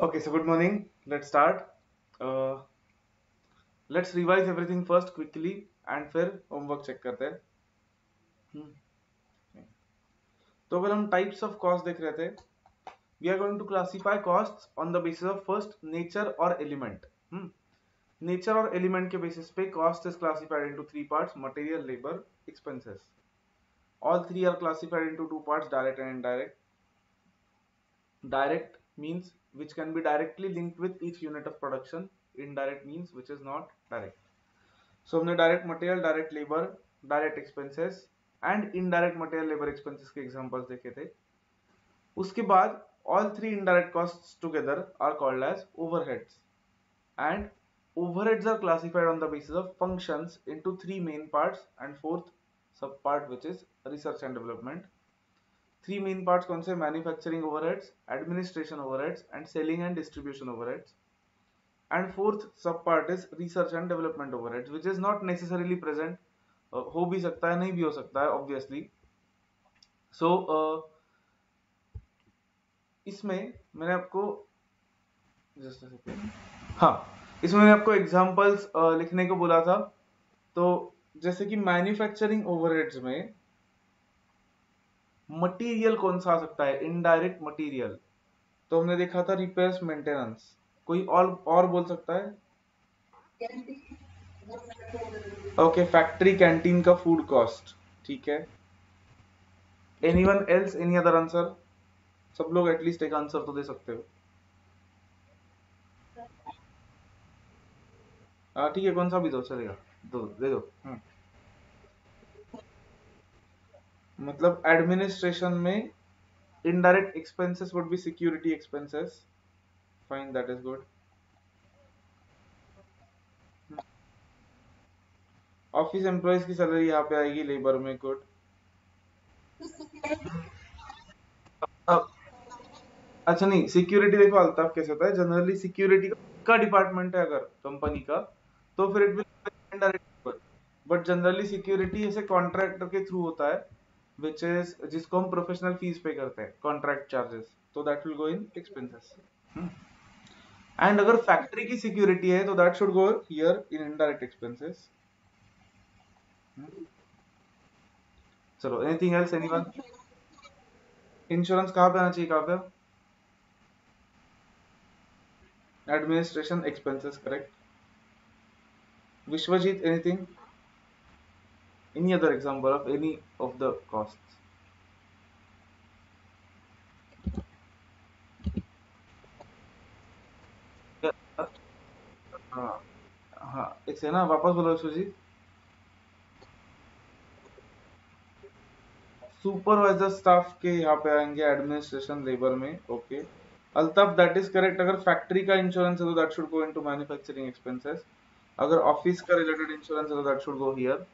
Okay, so good morning. Let's start. Uh, let's revise everything first quickly and फिर homework check करते हैं. हम्म. तो अगर हम types of cost देख रहे थे, we are going to classify costs on the basis of first nature or element. Nature और element के basis पे cost is classified into three parts: material, labor, expenses. All three are classified into two parts: direct and indirect. Direct means which can be directly linked with each unit of production. Indirect means which is not direct. So हमने direct material, direct labour, direct expenses and indirect material labour expenses के examples देखे थे. उसके बाद all three indirect costs together are called as overheads and overheads are classified on the basis of functions into three main parts and fourth sub part which is research and development. Three main parts कौन से? Manufacturing overheads, administration overheads and selling and distribution overheads. And fourth sub part is research and development overheads which is not necessarily present. हो भी सकता है, नहीं भी हो सकता है obviously. So इसमें मैंने आपको just a second. हाँ, इसमें मैंने आपको एग्जांपल्स लिखने को बोला था. तो जैसे कि मैन्युफैक्चरिंग ओवरहेड्स में मटेरियल कौन सा आ सकता है? Indirect material. तो हमने देखा था रिपेयर्स, मेंटेनेंस. कोई और बोल सकता है? ओके, फैक्ट्री कैंटीन का फूड कॉस्ट. ठीक है. Anyone else? Any other answer? सब लोग एटलीस्ट एक आंसर तो दे सकते हो. ठीक है, कौन सा भी दो चलेगा. दो दे दो. मतलब एडमिनिस्ट्रेशन में indirect expenses would be security expenses. Fine, that is good. Office employees की सैलरी यहाँ पे आएगी लेबर में. गुड. अच्छा नहीं, सिक्योरिटी देखो अल्ताफ कैसे होता है. जनरली सिक्योरिटी का डिपार्टमेंट है अगर कंपनी का, तो फिर it will indirect. But generally security ऐसे कॉन्ट्रैक्टर के थ्रू होता है विच इज जिसको हम प्रोफेशनल फीस पे करते हैं, कॉन्ट्रैक्ट चार्जेस. तो that will go in expenses. And अगर फैक्ट्री की सिक्योरिटी है तो that should go here in indirect expenses. चलो, एनीथिंग एल्स? एनीवन? इंश्योरेंस कहाँ पे आना चाहिए? कहाँ पे? Administration expenses, correct. Vishwajeet, anything? Any other example of any of the costs? हाँ हाँ, एक है ना, वापस बोलो सुजीत. सुपरवाइजर स्टाफ के यहाँ पे आएंगे एडमिनिस्ट्रेशन लेबर में. Okay Altaf, that is correct. अगर फैक्ट्री का इंश्योरेंस है तो that should go into manufacturing expenses. अगर ऑफिस का रिलेटेड इंश्योरेंस है तो that should go here.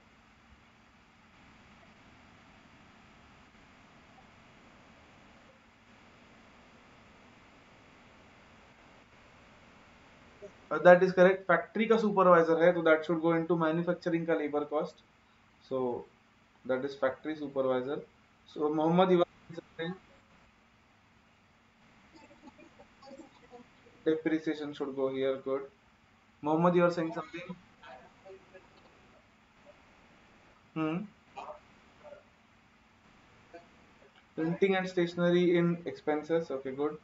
That is correct. Factory का सुपरवाइजर है तो that should go into manufacturing का labour cost. So that is factory supervisor. So Mohammad even, depreciation should go here. Good. Mohammed, you are saying something? Hmm. Printing and stationery in expenses. Okay, good.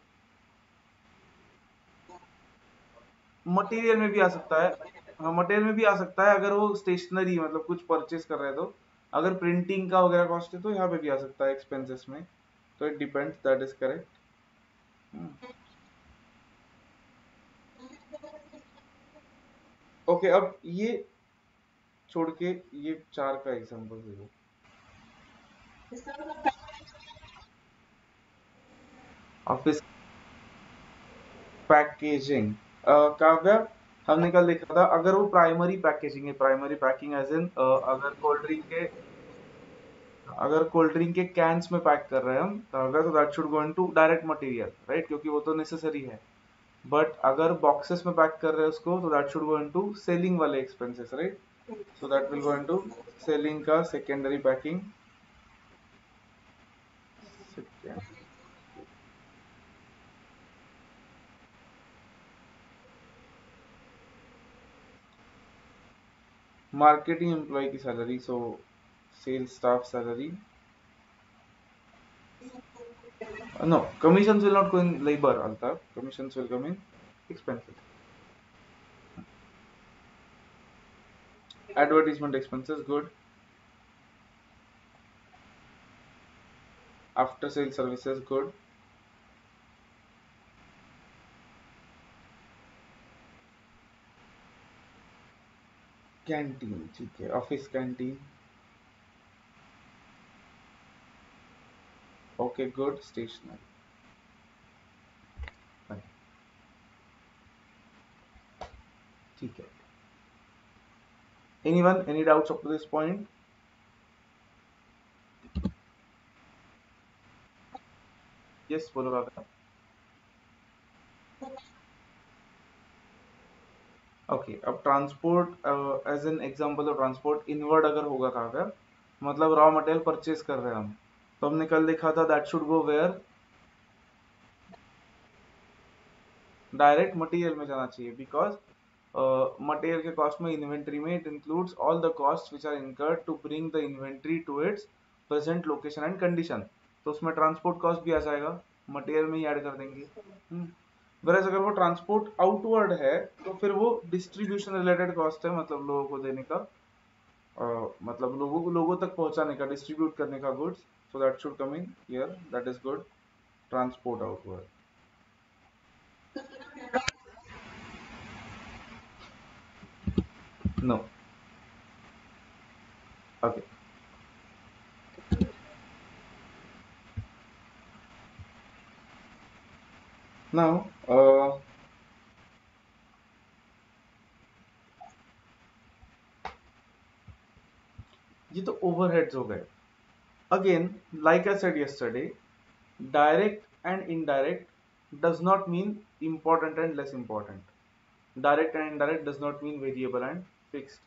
Material में भी आ सकता है. हाँ, material में भी आ सकता है अगर वो स्टेशनरी मतलब कुछ परचेज कर रहे हैं तो. अगर प्रिंटिंग का वगैरह कॉस्ट है तो यहाँ पे भी आ सकता है एक्सपेंसेस में. तो it depends. That is correct. Okay, अब ये छोड़ के ये चार का एग्जांपल दे दो. Office packaging. काव्या, हमने कल देखा था अगर वो प्राइमरी पैकेजिंग है, प्राइमरी पैकिंग एज इन अगर कोल्ड ड्रिंक के कैंस में पैक कर रहे हैं हम, तो अगर तो that should go into direct material, right, क्योंकि वो तो नेसेसरी है. बट अगर बॉक्सेस में पैक कर रहे हैं उसको तो that should go into selling वाले expenses, right. So that will go into selling का सेकेंडरी पैकिंग. मार्केटिंग एम्प्लॉय की salary, so sales staff salary. No, commissions will not go in labor, Altaf. Commissions will come in expenses. Advertisement expenses, good. After sales services, good. Canteen, ठीक है. Office canteen, okay, good. Stationery, fine. ठीक है. Anyone, any doubts up to this point? Yes, बोलो Kaka. Okay, अब transport as an example of transport inward अगर होगा काका, मतलब रॉ मटेरियल परचेज कर रहे हैं हम, तो हमने कल देखा था that should go where, direct material में जाना चाहिए, बिकॉज मटेरियल के कॉस्ट में इन्वेंट्री में it includes all the cost which are incurred to bring the inventory to its present location and condition. तो उसमें ट्रांसपोर्ट कॉस्ट भी आ जाएगा, मटेरियल में ही ऐड कर देंगे. वरस अगर वो ट्रांसपोर्ट आउटवर्ड है तो फिर वो डिस्ट्रीब्यूशन रिलेटेड कॉस्ट है, मतलब लोगों को देने का, मतलब लोगों तक पहुंचाने का, डिस्ट्रीब्यूट करने का goods. So that should come in here, that is good. Transport outward. No. Okay. Now ये तो ओवरहेड्स हो गए. Again, like I said yesterday, direct and indirect does not mean important and less important. Direct and indirect does not mean variable and fixed.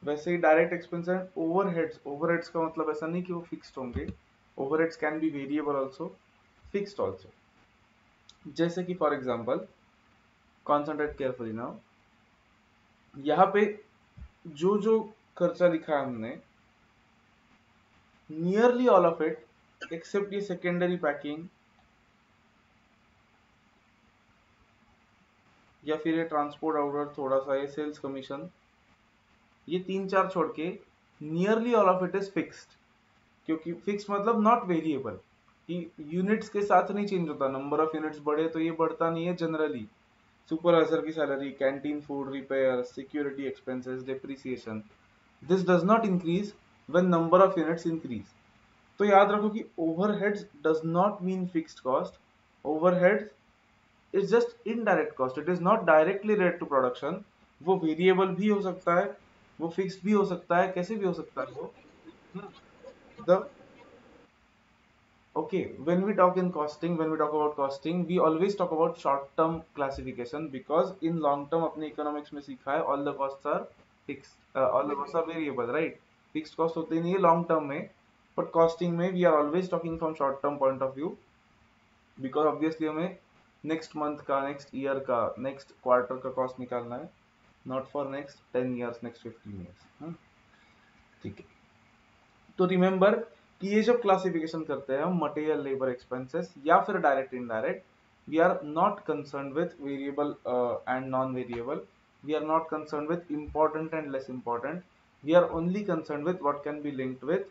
वैसे ही direct expense and overheads, overheads का मतलब ऐसा नहीं कि वो फिक्स्ड होंगे. Overheads can be variable also, fixed also. जैसे कि for example, concentrate carefully now, यहाँ पे जो जो खर्चा लिखा है हमने, nearly all of it except ये सेकेंडरी पैकिंग या फिर ये ट्रांसपोर्ट आउटवर्ड, थोड़ा सा ये सेल्स कमीशन, ये तीन चार छोड़ के nearly all of it is fixed. क्योंकि फिक्स मतलब नॉट वेरिएबल, कि यूनिट्स के साथ नहीं चेंज होता. नंबर ऑफ यूनिट्स बढ़े तो ये बढ़ता नहीं है जनरली. सुपरवाइजर की salary, canteen food, repair, security expenses, depreciation, this does not increase when number of units increase. तो याद रखो कि overheads does not mean fixed cost. Overheads is just indirect cost, it is not directly related to production. वो variable भी हो सकता है, वो फिक्स्ड भी हो सकता है, कैसे भी हो सकता है वो. The Okay, when we talk about costing, we always talk about short-term classification, because in long term अपने economics में सीखा है all the costs are fixed, all the costs are variable, right? Fixed cost होते ही नहीं है long term में, but costing में we are always talking from short-term point of view, because obviously हमें next month का, next year का, next quarter का cost निकालना है, not for next 10 years, next 15 years. ठीक है. तो रिमेंबर कि ये जब क्लासिफिकेशन करते हैं हम मटेरियल लेबर एक्सपेंसेस या फिर direct indirect, we are not concern with variable and non variable, we are not concern with important and less important, we are only concern with what can be linked with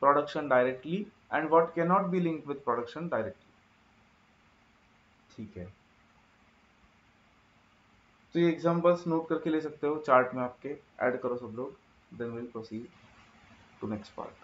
production directly and what can not be linked with production directly. ठीक है. तो ये examples note करके ले सकते हो, chart में आपके ऐड करो सब लोग, then will proceed to next part.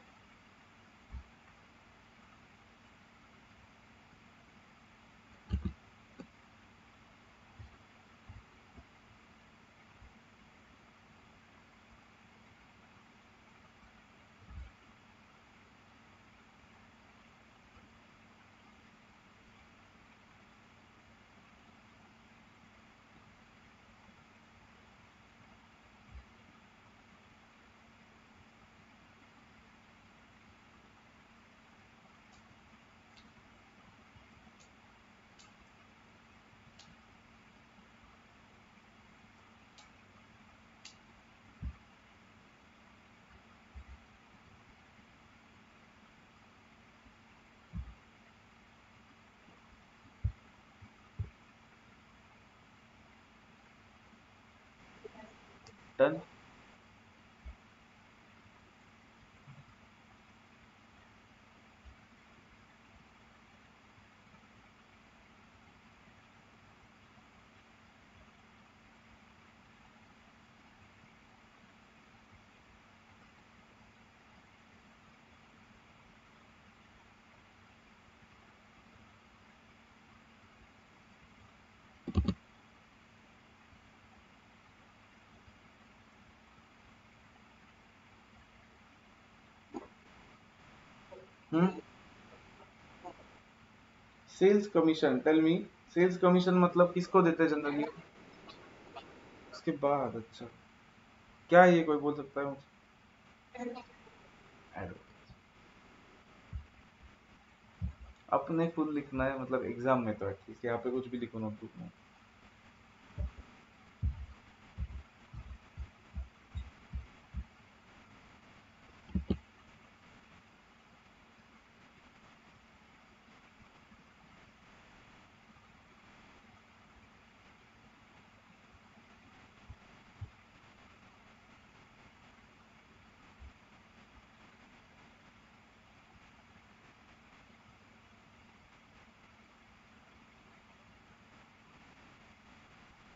Done. Sales commission, tell me. Sales commission मतलब किसको देते हैं जनरली? उसके बाद, अच्छा, क्या है ये, कोई बोल सकता है मुझे? Advert. अपने फुल लिखना है मतलब एग्जाम में, तो एटलीस्ट यहाँ पे कुछ भी लिखो नोटबुक में।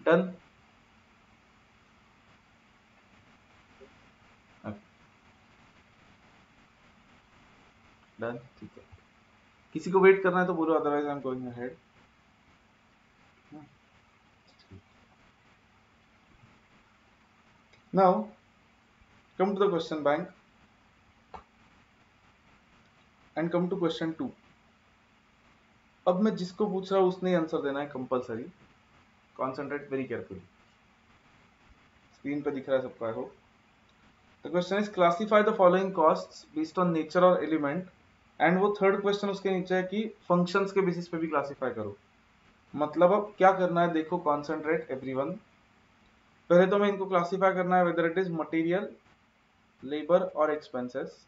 डन। डन, ठीक है। किसी को वेट करना है तो बोलो, otherwise I am going ahead. Now come to the question bank and come to question 2। अब मैं जिसको पूछ रहा हूँ उसने आंसर देना है compulsory. Concentrate very carefully. Screen पे दिख रहा है सबको, I hope. The question is classify the following costs based on nature और एलिमेंट। एंड वो थर्ड क्वेश्चन उसके नीचे है कि फंक्शंस के बेसिस पे भी क्लासिफाई करो। मतलब अब क्या करना है, देखो, कॉन्सेंट्रेट एवरीवन। पहले तो मैं इनको क्लासिफाई करना है whether it is material, labour और एक्सपेंसेस।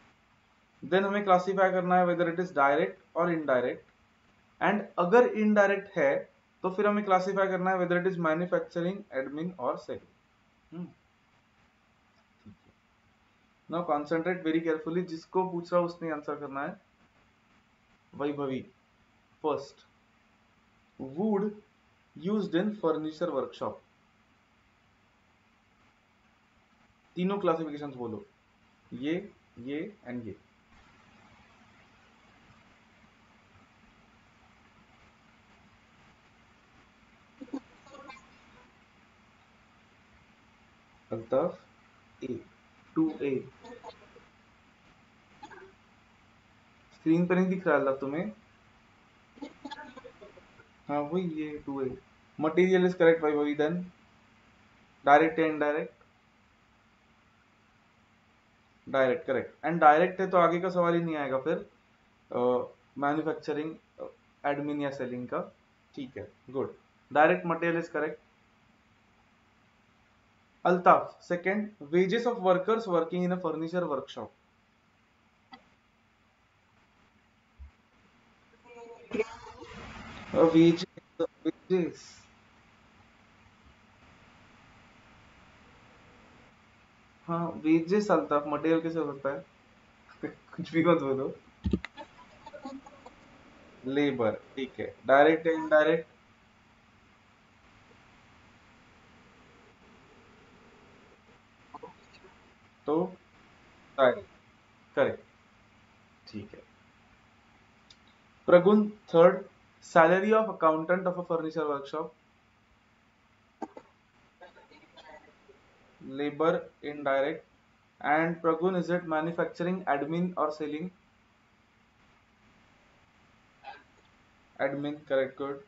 देन हमें क्लासिफाई करना है वेदर इट इज डायरेक्ट और इनडायरेक्ट। एंड अगर इनडायरेक्ट है तो फिर हमें क्लासिफाई करना है whether it is manufacturing, admin और selling. Now concentrate very carefully. जिसको पूछ रहा हूं उसने आंसर करना है। Vaibhavi, first, wood used in furniture workshop. तीनों क्लासिफिकेशंस बोलो, ये एंड ये। अल्ताफ, ए, 2A। स्क्रीन पर नहीं दिख रहा अल्ताफ तुम्हें? हाँ वही, ये 2A। Material is correct Vaibhavi. Then direct या indirect? Direct, correct. And direct है तो आगे का सवाल ही नहीं आएगा फिर, मैन्युफैक्चरिंग, एडमिन या सेलिंग का। ठीक है, good. Direct material is correct. Altaf, second, wages of workers working in a furniture workshop. Wages, हाँ वेजेस अल्ताफ, मटेरियल कैसे हो सकता है? कुछ भी मत बोलो। लेबर, ठीक है। डायरेक्ट या इनडायरेक्ट? तो डायरेक्ट, करेक्ट, ठीक है। प्रगुण, third, salary of accountant of a furniture workshop. Labour, indirect. And प्रगुण, इज इट मैन्युफैक्चरिंग, एडमिन और selling? Admin, correct, good.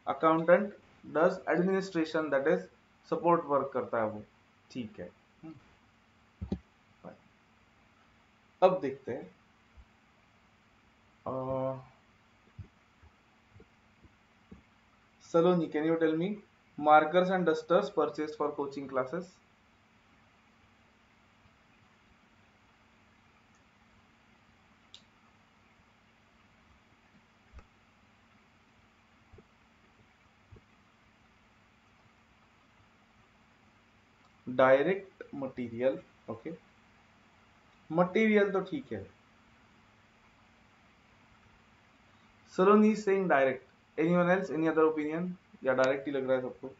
Accountant does administration, that is support work करता है वो, ठीक है। अब देखते हैं, Saloni, can you tell me markers and dusters purchased for coaching classes? Direct material, okay, material तो ठीक है। Saloni saying direct, anyone else, any other opinion, या डायरेक्ट ही लग रहा है सबको?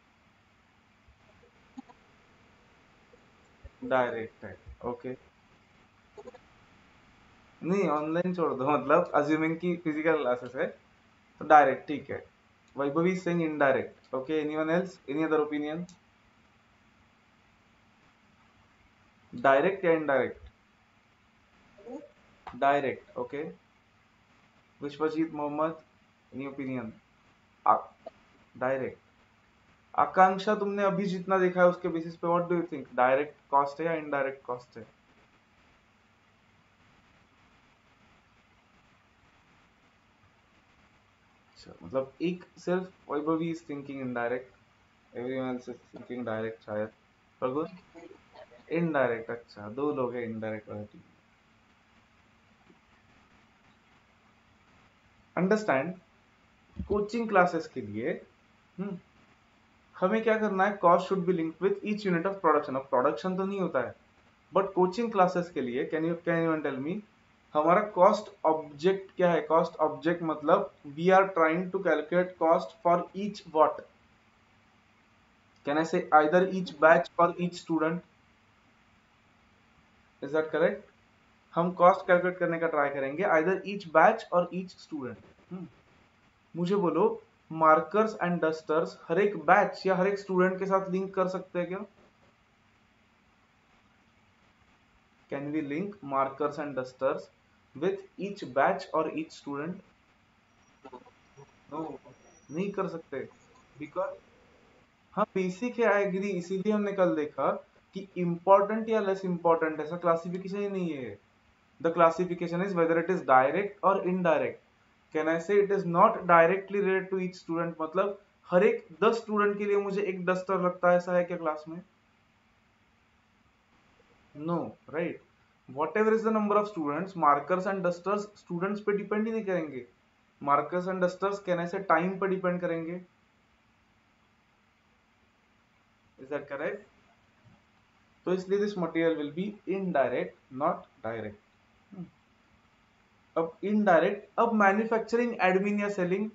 डायरेक्ट है, ओके। नहीं, ऑनलाइन छोड़ दो, मतलब अज्यूमिंग की फिजिकल क्लासेस है तो डायरेक्ट ठीक है। Vaibhavi Singh indirect, okay, anyone else, any other opinion? Direct या indirect? Direct, okay. Vishwajeet Mohammad, any opinion? Direct. Akanksha, तुमने अभी जितना देखा है उसके बेसिस पे what do you think, direct cost है या इनडायरेक्ट कॉस्ट है? अच्छा, मतलब एक सिर्फ Vaibhavi is thinking indirect, everyone else is thinking direct शायद। प्रगुण? इनडायरेक्ट, अच्छा, दो लोग हैं इनडायरेक्ट वाली टीम। अंडरस्टैंड। कोचिंग क्लासेस के लिए हम्म हमें क्या करना है, cost should be linked with each unit of production. अब प्रोडक्शन तो नहीं होता है, बट कोचिंग क्लासेस के लिए कैन यू टेल मी हमारा कॉस्ट ऑब्जेक्ट क्या है? कॉस्ट ऑब्जेक्ट मतलब we are trying to calculate cost for each what, can I say either each batch और each student, is that correct? हम cost calculate करने का ट्राई करेंगे either each batch और ईच स्टूडेंट। मुझे बोलो, मार्कर्स एंड डस्टर्स हर एक batch या हर एक स्टूडेंट के साथ लिंक कर सकते हैं क्या? Can we link markers and dusters with each batch और ईच स्टूडेंट? नो, नहीं कर सकते, बिकॉज हाँ बेसिक है, आई एग्री, इसीलिए हमने कल देखा कि इंपॉर्टेंट या लेस इंपॉर्टेंट ऐसा क्लासिफिकेशन ही नहीं है। The classification is whether it is direct और indirect. Can I say it is not directly related to each student, मतलब हर एक 10 स्टूडेंट के लिए मुझे एक डस्टर लगता है, ऐसा है क्या क्लास में? No, right. Whatever is the number of students, markers and dusters students पे डिपेंड ही नहीं करेंगे। मार्कर्स एंड डस्टर्स कहने से टाइम पे डिपेंड करेंगे, इज दैट करेक्ट? तो इसलिए this material will be indirect not direct. अब इनडायरेक्ट, अब मैन्युफैक्चरिंग, एडमिन या सेलिंग।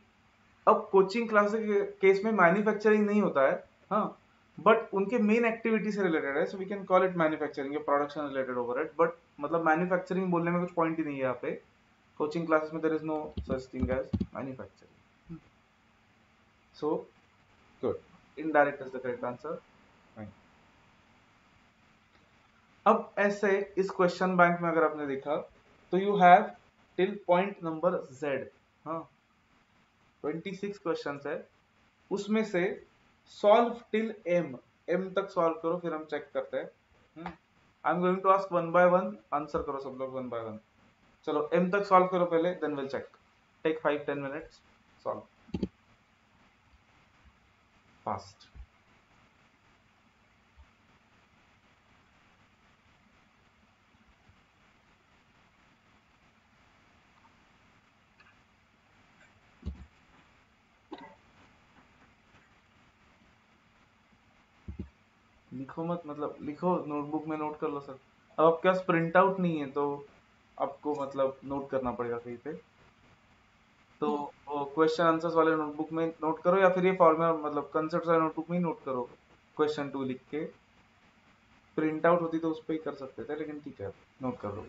अब कोचिंग क्लास के केस में मैन्युफैक्चरिंग नहीं होता है, हाँ, बट उनके मेन एक्टिविटी से रिलेटेड है, so we can call it manufacturing या production related over it, but मतलब मैन्युफैक्चरिंग बोलने में कुछ पॉइंट ही नहीं है यहाँ पे। कोचिंग क्लासेस में there is no such thing as manufacturing, so good, indirect is the correct answer. अब ऐसे इस क्वेश्चन बैंक में अगर आपने देखा तो you have till point number Z, हाँ, 26 क्वेश्चन है, उसमें से सॉल्व टिल एम, एम तक सॉल्व करो, फिर हम चेक करते हैं। I am going to ask one by one, answer करो सब लोग वन बाय वन। चलो एम तक सॉल्व करो पहले, then will check, take 5-10 minutes, solve fast. लिखो मत, मतलब लिखो नोटबुक में, नोट कर लो सर। अब आपके पास प्रिंट आउट नहीं है तो आपको मतलब नोट करना पड़ेगा कहीं पे, तो क्वेश्चन आंसर्स वाले नोटबुक में नोट करो, या फिर ये फॉर्मूला मतलब कंसेप्ट वाले नोटबुक में ही नोट करो, क्वेश्चन 2 लिख के। प्रिंट आउट होती तो उस पर ही कर सकते थे, लेकिन ठीक है, नोट कर लो।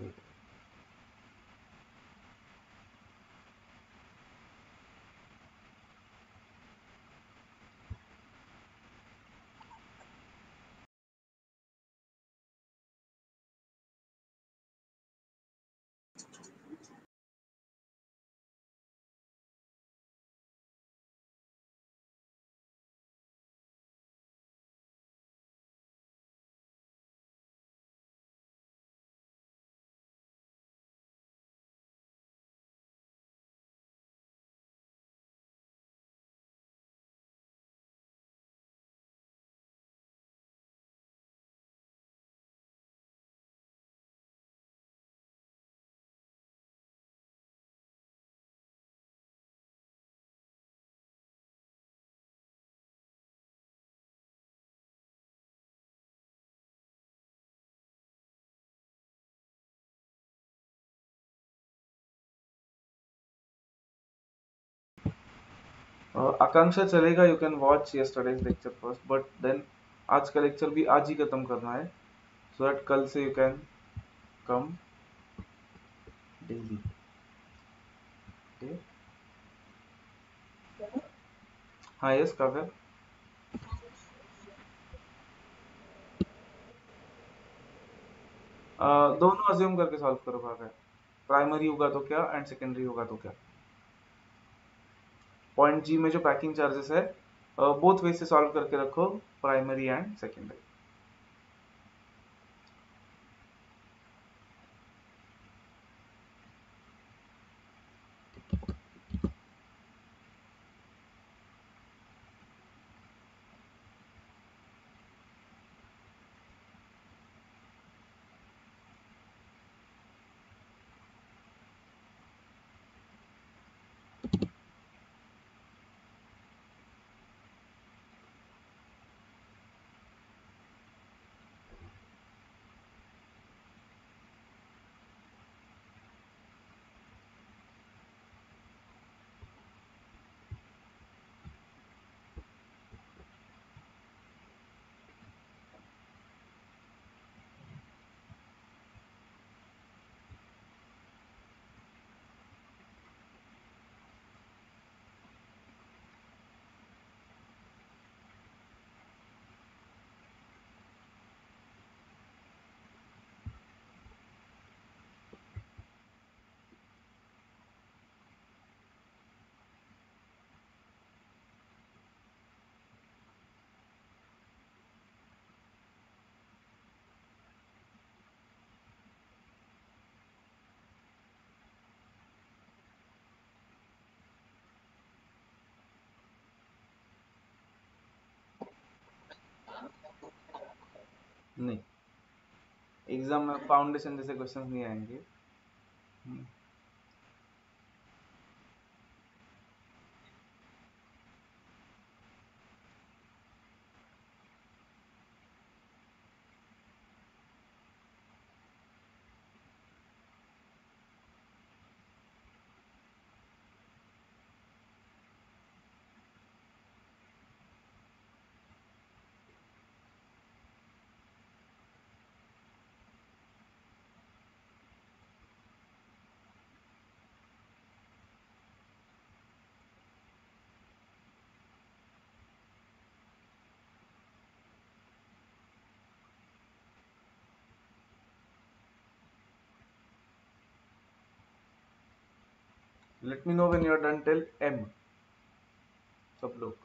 आकांक्षा चलेगा, you can watch yesterday's lecture first, but then आज का लेक्चर भी आज ही खत्म करना है, सो दैट कल से you can come daily. Okay, हाँ यस काव्य। दोनों अज्यूम करके सॉल्व करो काव्य, प्राइमरी होगा तो क्या एंड सेकेंडरी होगा तो क्या। पॉइंट जी में जो पैकिंग चार्जेस है बोथ वे से सॉल्व करके रखो, प्राइमरी एंड सेकेंडरी। नहीं, एग्जाम में फाउंडेशन जैसे क्वेश्चंस नहीं आएंगे। Let me know when you are done till M, सब लोग।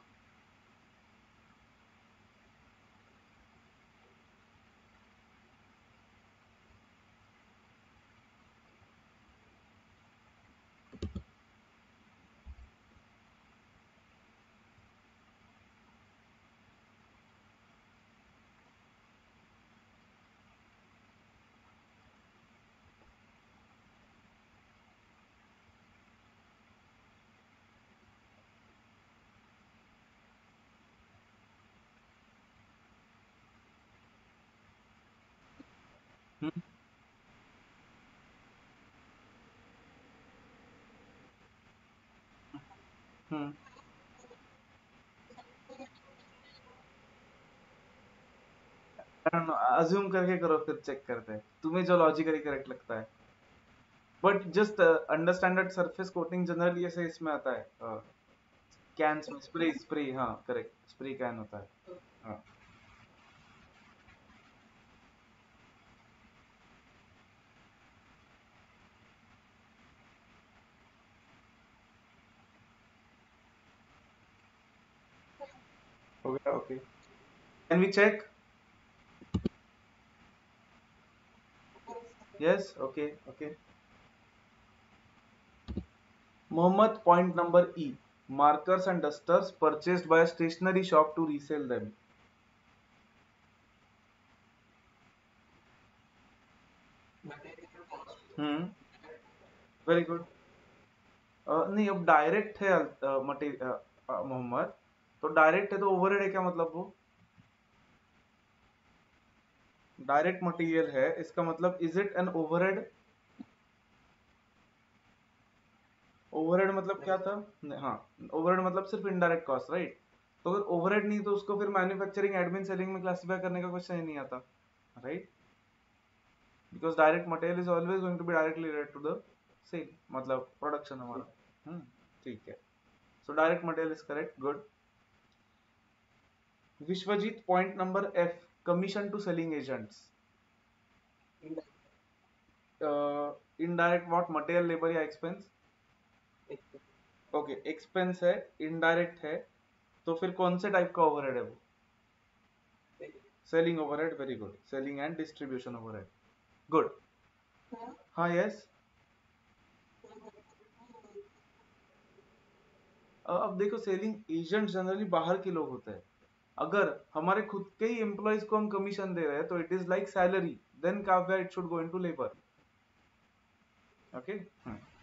हम्म हम्म अज्यूम करके करो, फिर चेक करते हैं तुम्हें जो लॉजिकली करेक्ट लगता है। But just understand that surface coating generally ऐसे इसमें आता है, कैन में स्प्रे स्प्रे, हाँ करेक्ट, स्प्रे कैन होता है। हाँ हो गया, okay. Can we check? Yes, okay okay. Mohammed, point number E. Markers and dusters purchased by a stationery shop to resell them. Hmm, very good. नहीं, अब direct है material Mohammad, तो डायरेक्ट है तो ओवरहेड है क्या मतलब वो? डायरेक्ट मटेरियल है इसका मतलब is it an overhead? Overhead मतलब क्या था? हाँ, ओवरहेड मतलब सिर्फ इनडायरेक्ट कॉस्ट, राइट? तो अगर ओवरहेड नहीं तो उसको फिर मैन्युफैक्चरिंग, एडमिन, सेलिंग में क्लासिफाई करने का क्वेश्चन ही नहीं आता, right? Because direct material is always going to be directly related to the sale, मतलब प्रोडक्शन हमारा। ठीक है, so direct material is correct, good. Vishwajeet, point number F, commission to selling agents. Indirect what? Material, labour या expense? Okay, expense है, indirect है, तो फिर कौन से टाइप का ओवरहेड है वो? Selling overhead, very good, selling and distribution overhead, good. हाँ, यस। अब देखो, सेलिंग एजेंट जनरली बाहर के लोग होते हैं। अगर हमारे खुद के ही एम्प्लॉइज को हम कमीशन दे रहे हैं तो it is like salary, then Kavya it should go into labour, okay.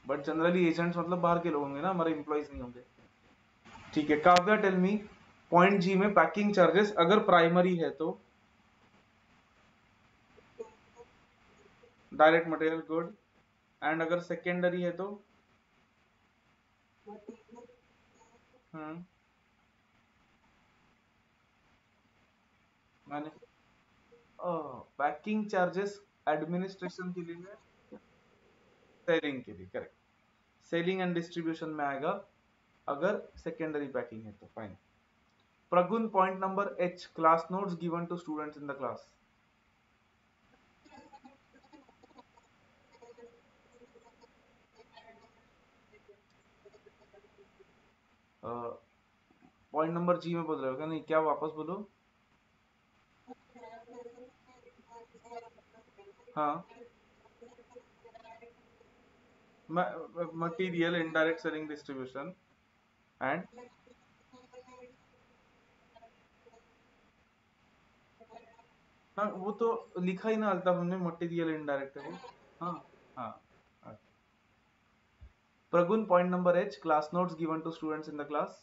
But generally agents मतलब बाहर के लोग होंगे ना, हमारे एम्प्लॉइज नहीं होंगे। ठीक है, Kavya tell me, point G में पैकिंग चार्जेस अगर प्राइमरी है तो डायरेक्ट मटेरियल, गुड। एंड अगर सेकेंडरी है तो? हम्म मैंने पैकिंग चार्जेस एडमिनिस्ट्रेशन के लिए है, सेलिंग के लिए, करेक्ट। सेलिंग एंड डिस्ट्रीब्यूशन में आएगा अगर सेकेंडरी पैकिंग है तो, fine. Pragun, point number H, class notes given to students in the class. Point number G में बोल रहे हो क्या? नहीं, क्या वापस बोलो। हाँ, material, indirect selling, distribution and, हाँ वो तो लिखा ही ना अल्ताफ हमने, मटीरियल इनडायरेक्ट है वो। हाँ, हाँ, हाँ। Pragun, point number H, class notes given to students in the class.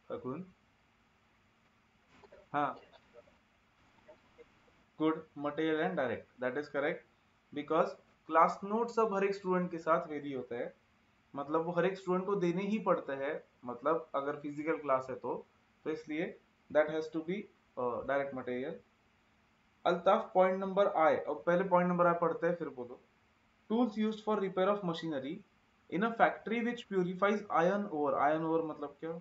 Pragun, हाँ, good, material and direct, that is correct. Because class notes अब हर एक स्टूडेंट के साथ वेरी होता है, मतलब वो हर एक स्टूडेंट को देने ही पड़ते हैं, मतलब अगर फिजिकल क्लास है तो इसलिए that has to be direct material. Altaf, point number I, अब पहले पॉइंट नंबर आई पढ़ते हैं फिर बोलो। Tools used for repair of machinery in a factory which purifies iron ore. Iron ore मतलब क्या?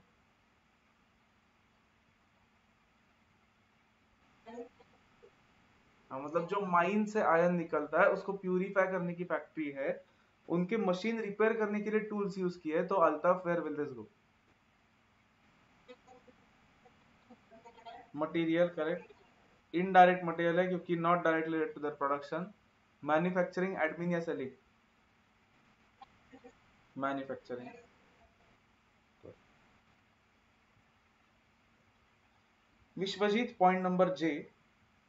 हाँ, मतलब जो माइन से आयरन निकलता है उसको प्यूरिफाई करने की फैक्ट्री है, उनके मशीन रिपेयर करने के लिए टूल्स यूज किए हैं, तो Altaf where will this go? Material, correct. Indirect material है क्योंकि not directly related to the production. Manufacturing, admin या selling? Manufacturing. Vishwajeet, point number J,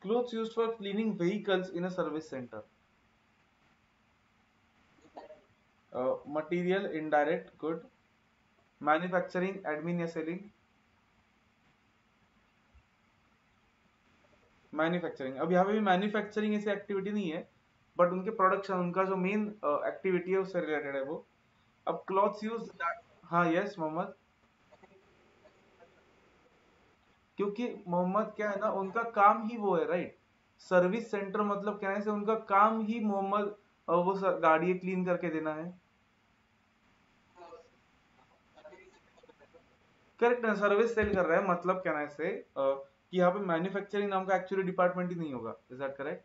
clothes used for cleaning vehicles in a service centre. Material, indirect, good. Manufacturing, admin या selling? Manufacturing. अब यहाँ पे भी manufacturing ऐसी activity नहीं है, but उनके प्रोडक्शन, उनका जो मेन एक्टिविटी है उससे रिलेटेड है वो। अब क्लॉथ्स यूज, हाँ, यस मोहम्मद। क्योंकि मोहम्मद क्या है ना, उनका काम ही वो है, राइट? सर्विस सेंटर मतलब कहने से उनका काम ही मोहम्मद वो गाड़ी क्लीन करके देना है। करेक्ट है, सर्विस सेल कर रहा है, मतलब कहने से कि यहाँ पे मैन्युफैक्चरिंग नाम का एक्चुअली डिपार्टमेंट ही नहीं होगा, इज दैट करेक्ट?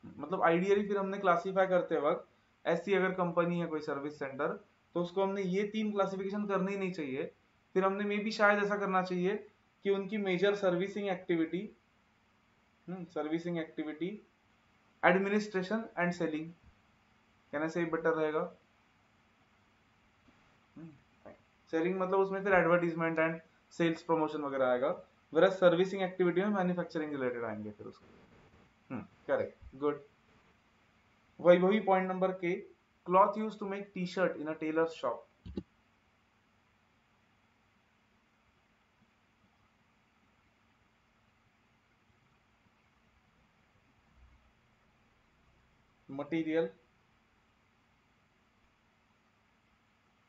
मतलब आइडियली फिर हमने क्लासिफाई करते वक्त, ऐसी अगर कंपनी है कोई सर्विस सेंटर, तो उसको हमने ये तीन क्लासिफिकेशन करने ही नहीं चाहिए। फिर हमने मे भी शायद ऐसा करना चाहिए कि उनकी major servicing activity, servicing activity, administration and selling, कहने से बेटर रहेगा। सेलिंग मतलब उसमें फिर एडवर्टीजमेंट एंड सेल्स प्रमोशन वगैरह आएगा, वेरा सर्विसिंग एक्टिविटी में मैन्युफैक्चरिंग रिलेटेड आएंगे फिर उसको। Correct, good. वही point number K, cloth use to make T shirt in a tailor shop. Material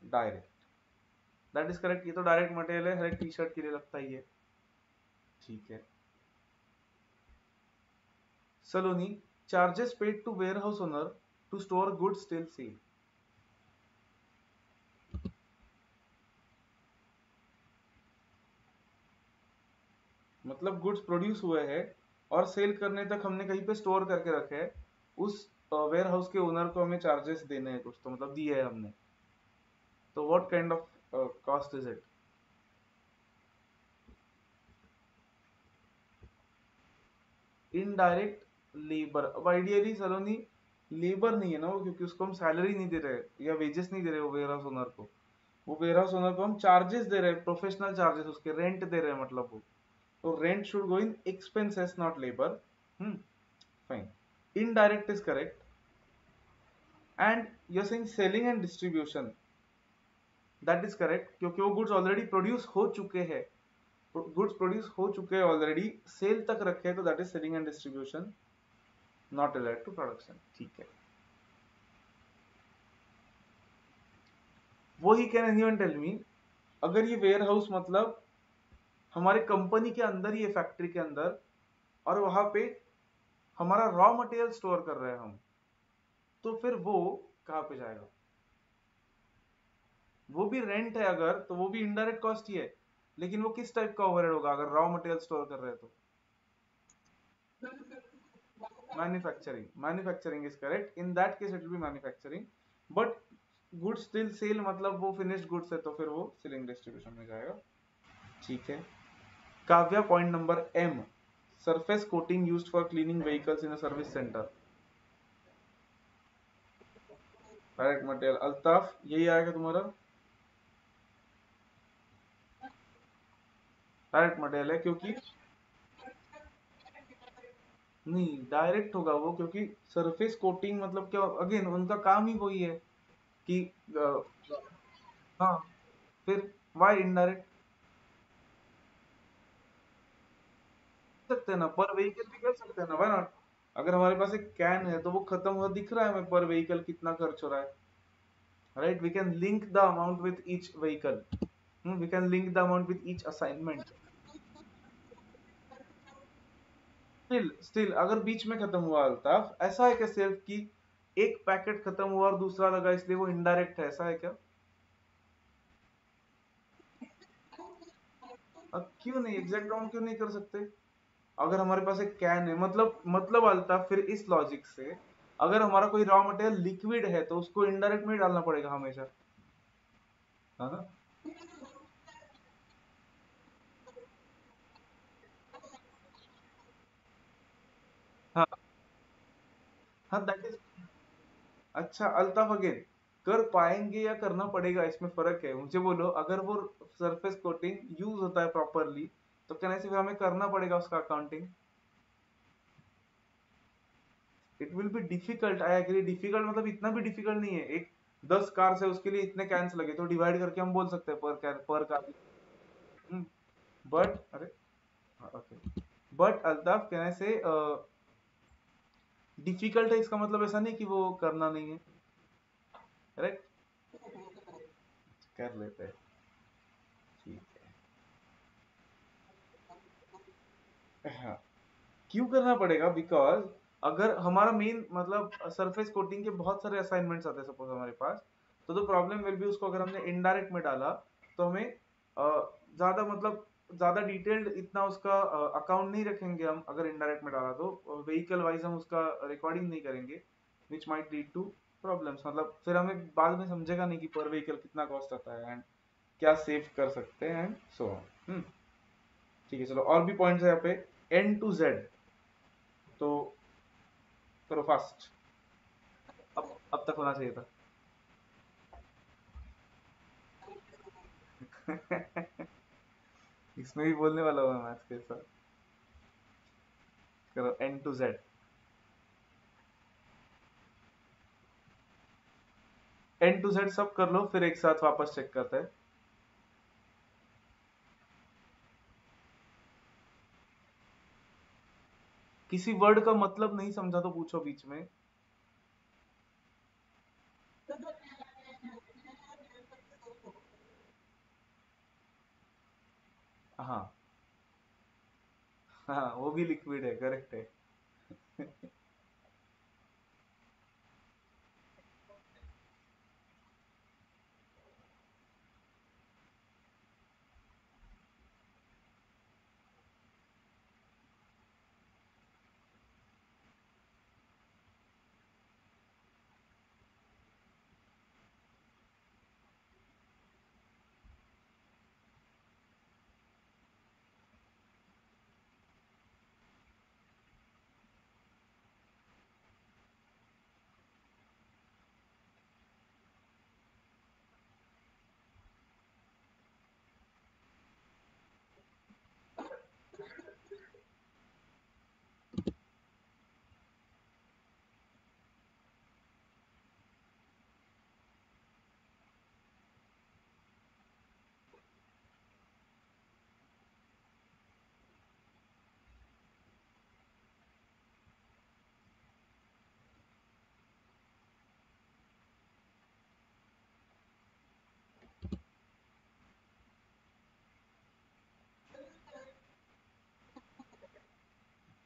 direct, that is correct. ये तो डायरेक्ट मटेरियल है, हर एक टी शर्ट के लिए लगता ही है। ठीक है। Saloni, charges paid to warehouse owner to store goods till sale. मतलब गुड्स प्रोड्यूस हुए हैं और सेल करने तक हमने कहीं पे स्टोर करके रखे हैं, उस वेयर हाउस के ओनर को हमें चार्जेस देने हैं कुछ, तो मतलब दिए है हमने, तो what kind of cost is it? Indirect labour. अब आइडियली सलोनी लेबर नहीं है ना वो, क्योंकि उसको हम सैलरी नहीं दे रहे या वेजेस नहीं दे रहे वो वेयर हाउस ओनर को। वो वेयर हाउस ओनर को हम चार्जेस दे रहे हैं, प्रोफेशनल चार्जेस, उसके रेंट दे रहे हैं मतलब वो। तो rent should go in expenses not labour. Fine. Indirect is correct. And you are saying selling and distribution, that is correct, क्योंकि वो गुड्स ऑलरेडी प्रोड्यूस हो चुके हैं, गुड्स प्रोड्यूस हो चुके हैं ऑलरेडी, सेल तक रखे हैं, तो that is selling and distribution, not related to production. ठीक है। वो ही कैन एनीवन टेल मी, अगर ये वेयर हाउस मतलब हमारे कंपनी के अंदर ही है, फैक्ट्री के अंदर, और वहां पे हमारा रॉ मटेरियल स्टोर कर रहे हैं हम, तो फिर वो कहाँ पे जाएगा? वो भी रेंट है अगर, तो वो भी इनडायरेक्ट कॉस्ट ही है, लेकिन वो किस टाइप का ओवरहेड होगा अगर रॉ मटेरियल स्टोर कर रहे हैं तो? Manufacturing is correct, in that case it will be manufacturing. But goods still sell, मतलब वो फिनिश्ड गुड्स है, तो फिर वो सेलिंग डिस्ट्रीब्यूशन में जाएगा। ठीक है। Kavya, point number M, surface coating used for cleaning vehicles in a service centre. Direct material. Altaf, यही आएगा तुम्हारा? डायरेक्ट मटेरियल है, क्योंकि नहीं डायरेक्ट होगा वो, क्योंकि सरफेस कोटिंग मतलब क्या, अगेन उनका काम ही वही है कि हाँ, फिर वाई इनडायरेक्ट? सकते हैं ना, पर व्हीकल भी कर सकते हैं ना, वाई नॉट? अगर हमारे पास एक कैन है तो वो खत्म हुआ दिख रहा है हमें पर व्हीकल कितना खर्च हो रहा है, right? We can link the amount with each vehicle, we can link the amount with each assignment. Still अगर बीच में खत्म हुआ अल्ताफ, ऐसा है क्या सिर्फ कि एक पैकेट खत्म हुआ और दूसरा लगा इसलिए वो इनडायरेक्ट है, ऐसा है क्या? अब क्यों नहीं एग्जैक्ट राउंड क्यों नहीं कर सकते? अगर हमारे पास एक कैन है, मतलब अल्ताफ फिर इस लॉजिक से, अगर हमारा कोई रॉ मटेरियल लिक्विड है तो उसको इनडायरेक्ट में ही डालना पड़ेगा हमेशा, है ना? हाँ हाँ, दैट इज। अच्छा अल्ताफ, अगेन कर पाएंगे या करना पड़ेगा इसमें फर्क है, मुझे बोलो। अगर वो सरफेस कोटिंग यूज होता है प्रॉपरली, तो कहने से फिर हमें करना पड़ेगा उसका accounting. It will be difficult, I agree. Difficult मतलब इतना भी डिफिकल्ट नहीं है, एक 10 कार से उसके लिए इतने कैंस लगे तो डिवाइड करके हम बोल सकते हैं पर कार। बट अरे, ओके, बट अल्ताफ कहने से डिफिकल्ट है इसका मतलब ऐसा नहीं कि वो करना नहीं है, करेक्ट? कर लेते हैं। ठीक है। हाँ, क्यों करना पड़ेगा? बिकॉज अगर हमारा मेन मतलब सरफेस कोटिंग के बहुत सारे असाइनमेंट्स आते हैं सपोज हमारे पास, तो द प्रॉब्लम विल बी, उसको अगर हमने इनडायरेक्ट में डाला तो हमें ज्यादा मतलब ज्यादा डिटेल्ड इतना उसका अकाउंट नहीं रखेंगे हम, अगर इनडायरेक्ट में डाला तो व्हीकल वाइज हम उसका रिकॉर्डिंग नहीं करेंगे, which might lead to problems. मतलब फिर हमें बाद में समझेगा नहीं कि पर व्हीकल कितना कॉस्ट आता है एंड क्या सेव कर सकते हैं एंड सो ऑन। ठीक है, चलो और भी पॉइंट्स है यहाँ पे। एन टू जेड, तो करो फास्ट। अब तक होना चाहिए था। इसमें भी बोलने वाला हूँ मैं मैथ्स के साथ। करो N to Z. N to Z सब कर लो, फिर एक साथ वापस चेक करते हैं। किसी वर्ड का मतलब नहीं समझा तो पूछो बीच में। हाँ हाँ, वो भी लिक्विड है, करेक्ट है।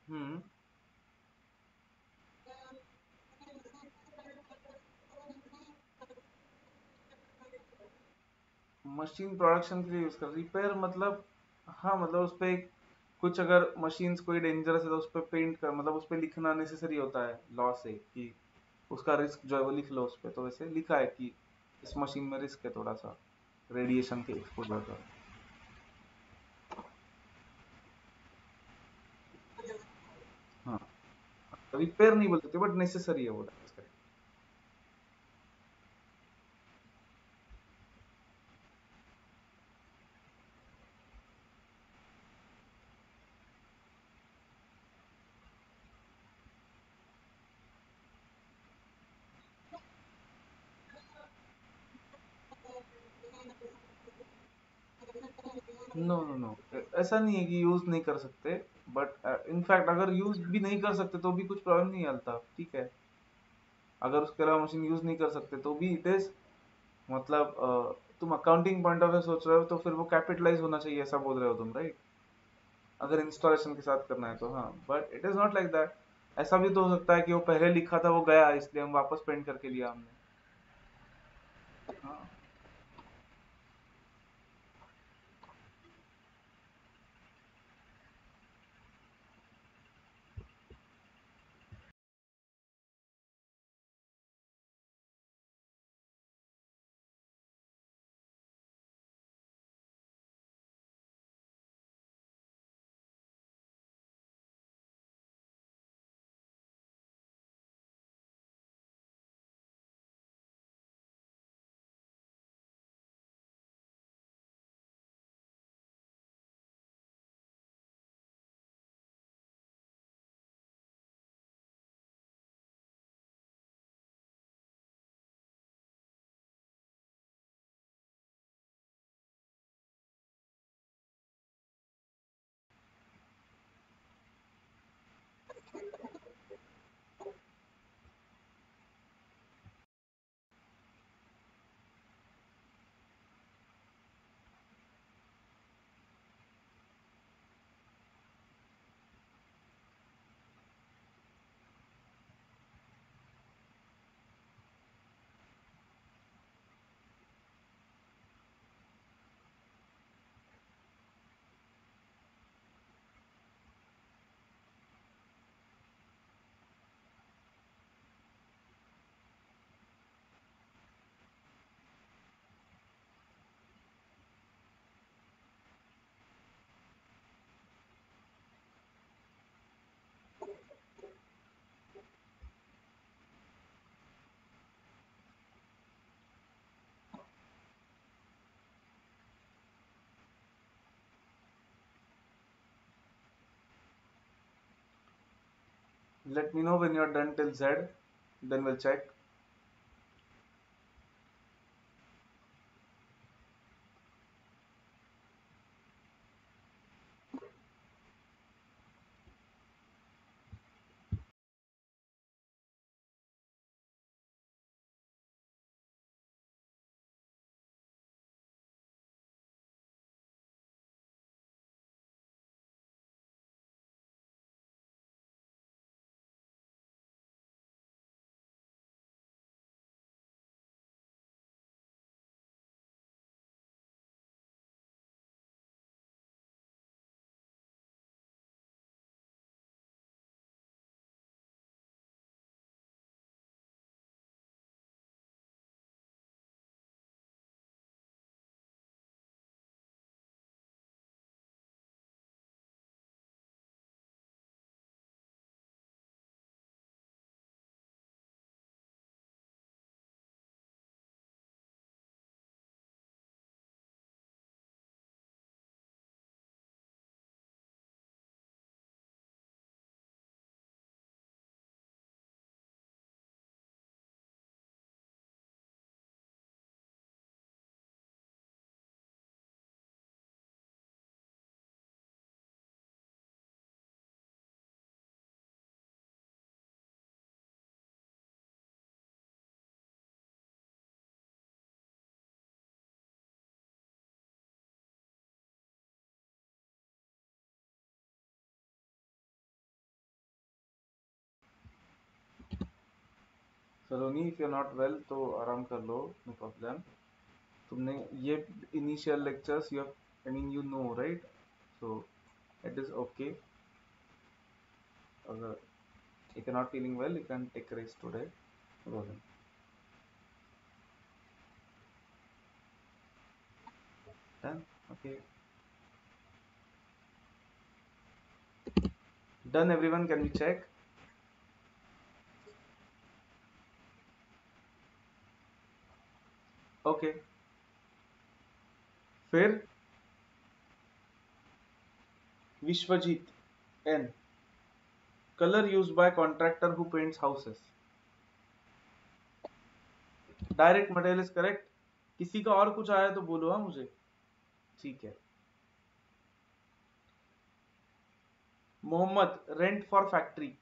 हम्म। मशीन प्रोडक्शन के लिए यूज कर, रिपेयर मतलब, हाँ मतलब उस पे कुछ अगर मशीन्स कोई डेंजरस है तो उस पे पेंट कर, मतलब उस पे लिखना नेसेसरी होता है लॉ से कि उसका रिस्क जो है वो लिख लो उस पे, तो वैसे लिखा है कि इस मशीन में रिस्क है थोड़ा सा रेडिएशन के एक्सपोजर का। हाँ, रिपेयर नहीं बोल सकते बट नेसेसरी है वो task। नो नो नो, ऐसा नहीं है कि यूज नहीं कर सकते, बट इनफैक्ट अगर यूज भी नहीं कर सकते तो भी कुछ प्रॉब्लम नहीं आता, ठीक है। अगर उसके अलावा मशीन यूज नहीं कर सकते तो भी इट इज, मतलब तुम अकाउंटिंग पॉइंट ऑफ व्यू सोच रहे हो तो फिर वो कैपिटलाइज होना चाहिए, ऐसा बोल रहे हो तुम, राइट? अगर इंस्टॉलेशन के साथ करना है तो हाँ, but it is not like that. ऐसा भी तो हो सकता है कि वो पहले लिखा था वो गया इसलिए हम वापस प्रिंट करके लिया हमने। हाँ, let me know when you're done till Z, then we'll check. Saloni if you are not well तो आराम कर लो, नो प्रॉब्लम. तुमने ये initial lectures you I mean you know right, so it is okay. अगर if you're not feeling well you can take a rest today, no problem. Done. Okay, done everyone, can we check? Okay, फिर Vishwajeet N, color used by contractor who paints houses. Direct material is correct. किसी का और कुछ आया तो बोलो. हाँ मुझे ठीक है. Mohammed, rent for factory.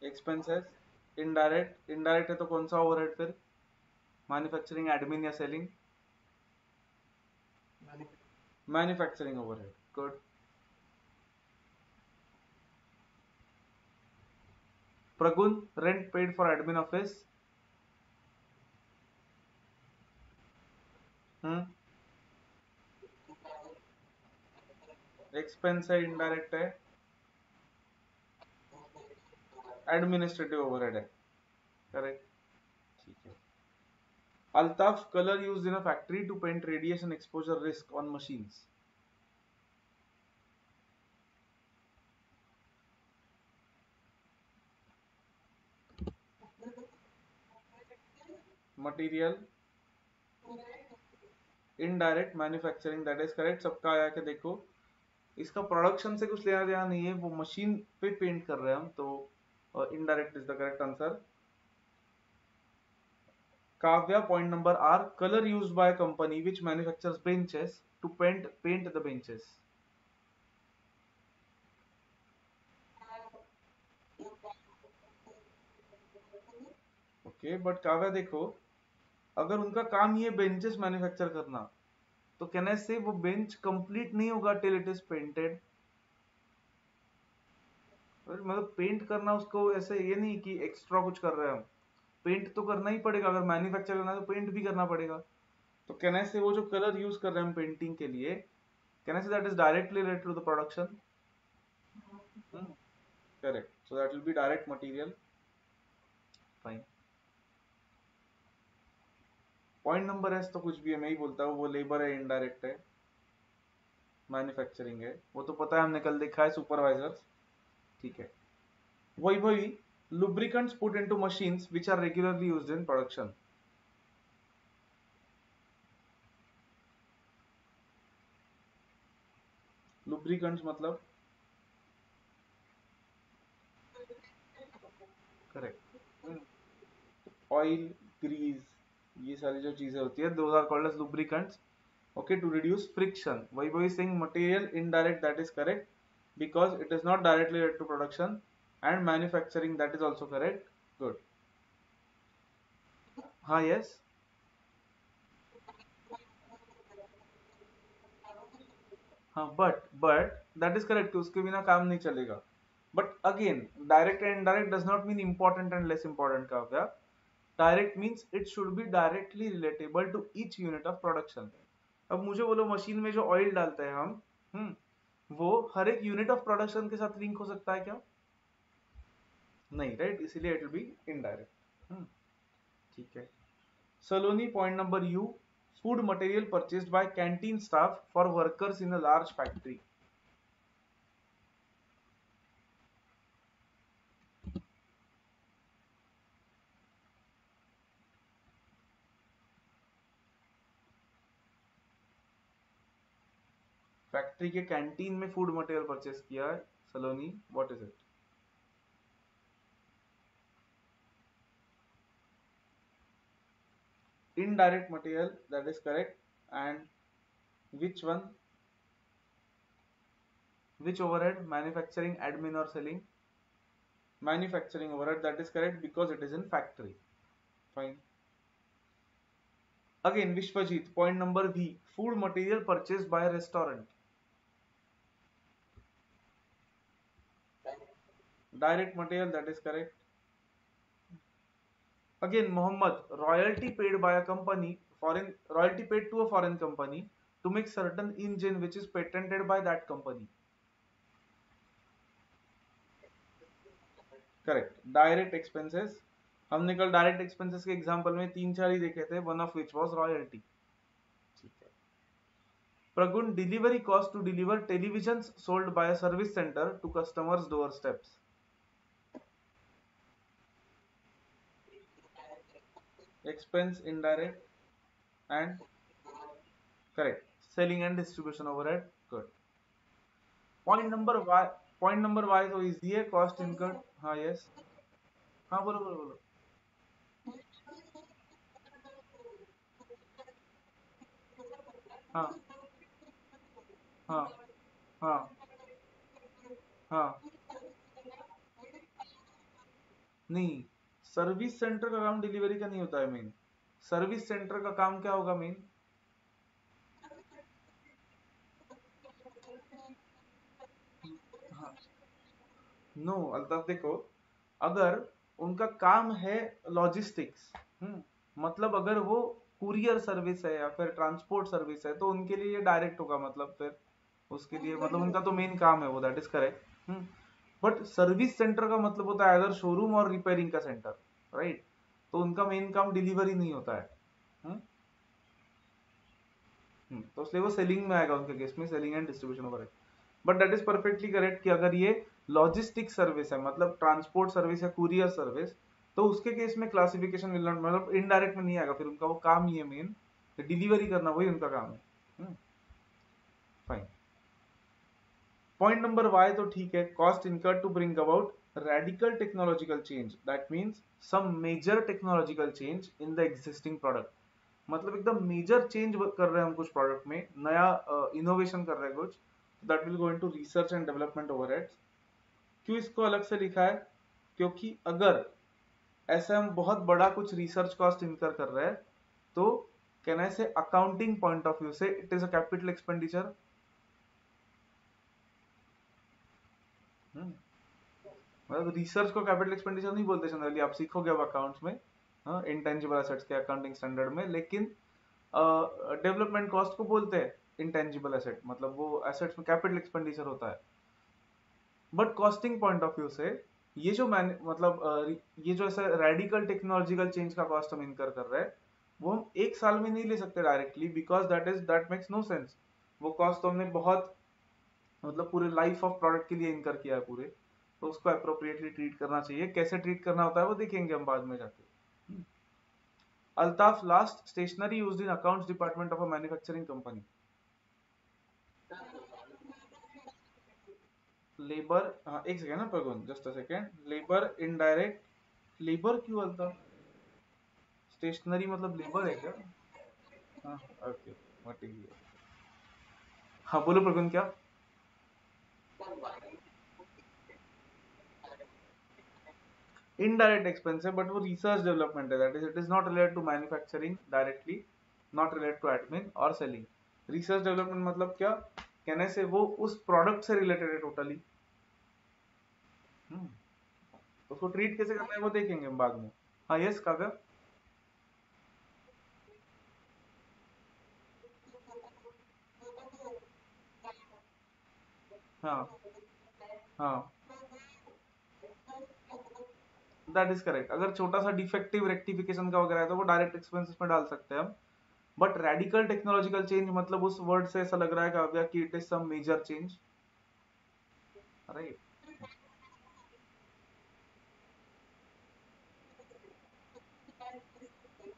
Expenses. Indirect. Indirect है तो कौन सा ओवरहेड फिर? मैन्युफैक्चरिंग, एडमिन या selling? Manufacturing overhead. Good. Pragun, rent paid for admin office. Expense है, इनडायरेक्ट है, एडमिनिस्ट्रेटिव ओवरहेड है. करेक्ट. ठीक है. Altaf, colour used in a factory to paint radiation exposure risk on machines. Material. Indirect. Manufacturing, that is correct. सबका आया के देखो. इसका प्रोडक्शन से कुछ लेना देना नहीं है, वो मशीन पे पेंट कर रहे हैं हम, तो indirect is the correct answer. Kavya, point number R, colour used by company which manufactures benches to paint the benches. Okay, but Kavya देखो, अगर उनका काम ये बेंचेस मैन्युफैक्चर करना, तो कैन आई से वो बेंच कंप्लीट नहीं होगा टिल इट इज पेंटेड. मतलब पेंट करना उसको ऐसे ये नहीं कि एक्स्ट्रा कुछ कर रहे हैं हम. पेंट तो करना ही पड़ेगा. अगर मैन्युफैक्चर करना है तो पेंट भी करना पड़ेगा. तो कैन आई से वो जो कलर यूज कर रहे हैं हम पेंटिंग के लिए, can I say that is directly related to the production. Correct. So that will be direct material. Fine. Point number S तो कुछ भी है, मैं ही बोलता हूँ. वो लेबर है, इनडायरेक्ट है, मैन्युफैक्चरिंग है, वो तो पता है, हमने कल देखा है सुपरवाइजर. ठीक है. वही lubricants put into machines which are regularly used in production. lubricants मतलब करेक्ट. ऑयल, ग्रीस, ये सारी जो चीजें होती है, those are called as lubricants. Okay, to reduce friction. वही saying material indirect, that is correct, because it is not directly related to production. And manufacturing, that is also correct. Good. हाँ, yes. हाँ, but that is correct, उसके बिना काम नहीं चलेगा. But again, direct and indirect does not mean important and less important. Kavya, direct means it should be directly relatable to each unit of production. अब मुझे बोलो, मशीन में जो ऑयल डालते हैं हम, वो हर एक यूनिट ऑफ प्रोडक्शन के साथ लिंक हो सकता है क्या? नहीं, राइट. इसीलिए इट विल बी इनडायरेक्ट. ठीक है. Saloni, point number U, food material purchased by canteen staff for workers in a large factory. Factory के कैंटीन में फूड मटेरियल परचेस किया है. Saloni, what is it? Indirect material, that is correct. And which one? Which overhead? Manufacturing, admin or selling? Manufacturing overhead, that is correct, because it is in factory. Fine. Again, Vishwajit, point number V, food material purchased by a restaurant. Direct material, that is correct. Again, Mohammed, royalty paid by a company, foreign royalty paid to a foreign company to make certain engine which is patented by that company. Correct. Direct expenses, हमने कल direct expenses के example में तीन चार ही देखे थे, one of which was royalty. ठीक है. Pragun, delivery cost to deliver televisions sold by a service centre to customers door steps. Expense indirect and correct. Selling and distribution overhead. Good. Point number Y, point number Y तो easy है, cost incurred. हाँ yes. हाँ बोलो बोलो बोलो. हाँ हाँ हाँ हाँ. नहीं, सर्विस सेंटर का काम डिलीवरी का नहीं होता है मेन. सर्विस सेंटर का काम क्या होगा मेन? हाँ. नो अल्ताफ देखो, अगर उनका काम है लॉजिस्टिक्स, मतलब अगर वो कुरियर सर्विस है या फिर ट्रांसपोर्ट सर्विस है तो उनके लिए ये डायरेक्ट होगा, मतलब फिर उसके लिए मतलब उनका तो मेन काम है वो, that is correct. But service centre का मतलब होता है अगर शोरूम और रिपेयरिंग का सेंटर, राइट? तो उनका मेन काम डिलीवरी नहीं होता है. हम्म, तो इसलिए वो सेलिंग में आएगा उनके केस में, selling and distribution overhead. But that is perfectly correct कि अगर ये लॉजिस्टिक सर्विस है, मतलब ट्रांसपोर्ट सर्विस या कुरियर सर्विस, तो उसके केस में क्लासिफिकेशन विल नॉट, मतलब इनडायरेक्ट में नहीं आएगा, फिर उनका वो काम ही है मेन, डिलीवरी करना वही उनका काम है. फाइन. पॉइंट नंबर वाई तो ठीक है, cost incurred to bring about radical technological change, that means some major technological change in the existing product. मतलब एकदम मेजर चेंज कर रहे हैं हम कुछ प्रोडक्ट में, नया इनोवेशन कर रहे हैं कुछ, that will go into research and development overheads. क्यों इसको अलग से लिखा है? क्योंकि अगर ऐसा हम बहुत बड़ा कुछ रिसर्च कॉस्ट इनकर कर रहे हैं तो कैन आई से अकाउंटिंग पॉइंट ऑफ व्यू से it is a capital expenditure. मतलब रिसर्च को कैपिटल एक्सपेंडिचर नहीं बोलते जनरली, आप सीखोगे अब अकाउंट्स में, इंटेंजिबल एसेट्स के अकाउंटिंग स्टैंडर्ड में, लेकिन डेवलपमेंट कॉस्ट को बोलते हैं इंटेंजिबल एसेट, मतलब वो एसेट्स में कैपिटल एक्सपेंडिचर होता है. But costing point of view से ये जो मतलब ये जो ऐसा रेडिकल टेक्नोलॉजिकल चेंज का कॉस्ट हम इनकर कर रहे हैं, वो हम एक साल में नहीं ले सकते directly, because that makes no sense. वो कॉस्ट तो हमने बहुत, मतलब पूरे लाइफ ऑफ प्रोडक्ट के लिए इनकर किया है पूरे, तो उसको अप्रोप्रिएटली ट्रीट करना चाहिए. कैसे ट्रीट करना होता है वो देखेंगे हम बाद में जाके. Altaf, last stationery used in accounts department of a manufacturing company. Labour, हाँ एक सेकेंड ना Pragun, just a second. Labour indirect, labour क्यों अल्ताफ? स्टेशनरी मतलब लेबर है क्या? हाँ ओके, मटेरियल. हाँ बोलो प्रगुन, क्या? इनडायरेक्ट एक्सपेंस है, बट वो रिसर्च डेवलपमेंट है, that is it is not related to manufacturing directly, not related to admin और सेलिंग. रिसर्च डेवलपमेंट मतलब क्या कहने से, वो उस प्रोडक्ट से रिलेटेड है टोटली. तो उसको ट्रीट कैसे करना है वो देखेंगे हम बाद में. हाँ यस काका. हाँ हाँ, दैट इज करेक्ट. अगर छोटा सा डिफेक्टिव रेक्टिफिकेशन का वगैरह है तो वो डायरेक्ट एक्सपेंसेस में डाल सकते हैं हम. बट रेडिकल टेक्नोलॉजिकल चेंज मतलब उस वर्ड से ऐसा लग रहा है काव्या कि it is some major change, right?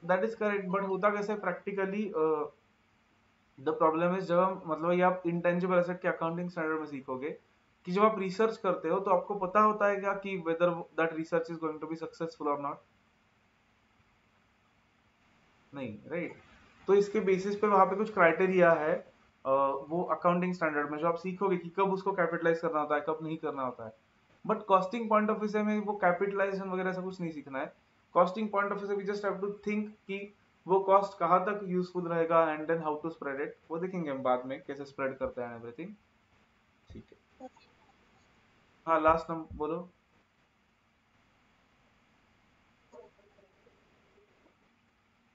That is correct, but होता कैसे प्रैक्टिकली, द प्रॉब्लम इज जब हम, मतलब ये आप इंटेंजिबल एसेट के अकाउंटिंग स्टैंडर्ड में सीखोगे कि जब आप रिसर्च करते हो तो आपको पता होता है क्या कि whether that research is going to be successful और नॉट. नहीं, राइट? तो इसके बेसिस पे वहां पे कुछ क्राइटेरिया है, वो अकाउंटिंग स्टैंडर्ड में जो आप सीखोगे कि कब उसको कैपिटलाइज करना होता है, कब नहीं करना होता है. But costing point of view से हमें वो कैपिटलाइजेशन वगैरह सब कुछ नहीं सीखना है. कॉस्टिंग पॉइंट ऑफ व्यू से we just have to think कि वो कॉस्ट कहाँ तक यूजफुल रहेगा and then how to spread it, वो देखेंगे हम बाद में कैसे स्प्रेड करते हैं एवरीथिंग। ठीक है, हाँ लास्ट नंबर बोलो।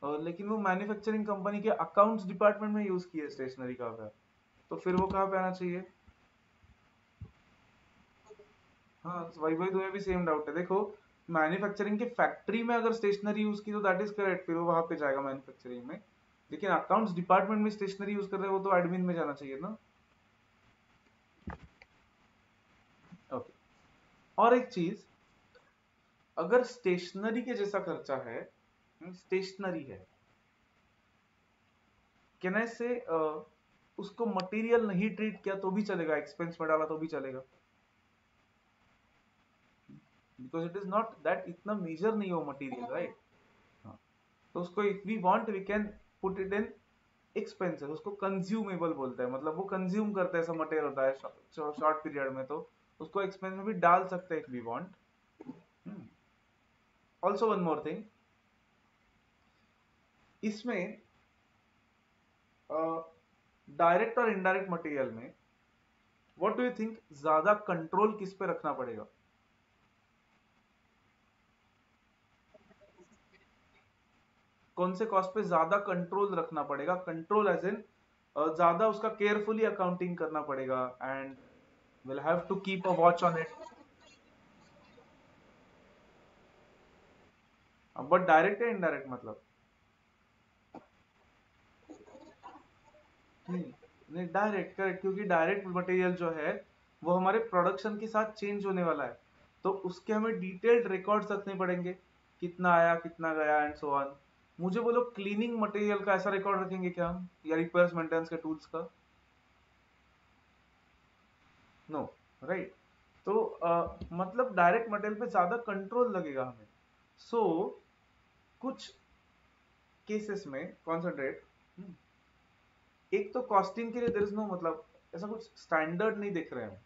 लेकिन वो मैन्युफैक्चरिंग कंपनी के अकाउंट्स डिपार्टमेंट में यूज किए स्टेशनरी का अगर, तो फिर वो कहाँ पे आना चाहिए? हाँ वही वही, तुम्हें भी सेम डाउट है। देखो मैन्युफैक्चरिंग के फैक्ट्री में अगर स्टेशनरी यूज की तो दैट इज करेक्ट, फिर वो वहां पे जाएगा मैन्युफैक्चरिंग में। लेकिन अकाउंट्स डिपार्टमेंट में स्टेशनरी यूज कर रहे हो, वो तो एडमिन में जाना चाहिए ना। ओके, और एक चीज, अगर स्टेशनरी के जैसा खर्चा है, स्टेशनरी है, कैन आई से उसको मटेरियल नहीं ट्रीट किया तो भी चलेगा, एक्सपेंस में डाला तो भी चलेगा, because it is not that इतना मेजर नहीं हो मटेरियल, राइट? हाँ, तो उसको if we want we can put it in expenses, उसको कंज्यूमेबल बोलते हैं, मतलब वो कंज्यूम करते हैं, ऐसा मटेरियल होता है शॉर्ट पीरियड में, तो उसको एक्सपेंस में भी डाल सकते हैं if we want. Also one more thing, इसमें डायरेक्ट और इनडायरेक्ट मटेरियल में व्हाट डू यू थिंक, ज्यादा कंट्रोल किस पे रखना पड़ेगा? कौन से कॉस्ट पे ज्यादा कंट्रोल रखना पड़ेगा? कंट्रोल एज इन ज्यादा उसका केयरफुली अकाउंटिंग करना पड़ेगा and will have to keep a watch on it. But direct या इनडायरेक्ट मतलब? नहीं नहीं, डायरेक्ट करेक्ट, क्योंकि डायरेक्ट मटेरियल जो है वो हमारे प्रोडक्शन के साथ चेंज होने वाला है, तो उसके हमें डिटेल्ड रिकॉर्ड्स रखने पड़ेंगे, कितना आया कितना गया एंड सो ऑन। मुझे बोलो क्लीनिंग मटेरियल का ऐसा रिकॉर्ड रखेंगे क्या हम, या रिपेयर्स मेंटेनेंस के टूल्स का? No, right? तो मतलब डायरेक्ट मटेरियल पे ज्यादा कंट्रोल लगेगा हमें। सो कुछ केसेस में कॉन्सेंट्रेट, एक तो कॉस्टिंग के लिए देयर इज नो, मतलब ऐसा कुछ स्टैंडर्ड नहीं देख रहे हैं।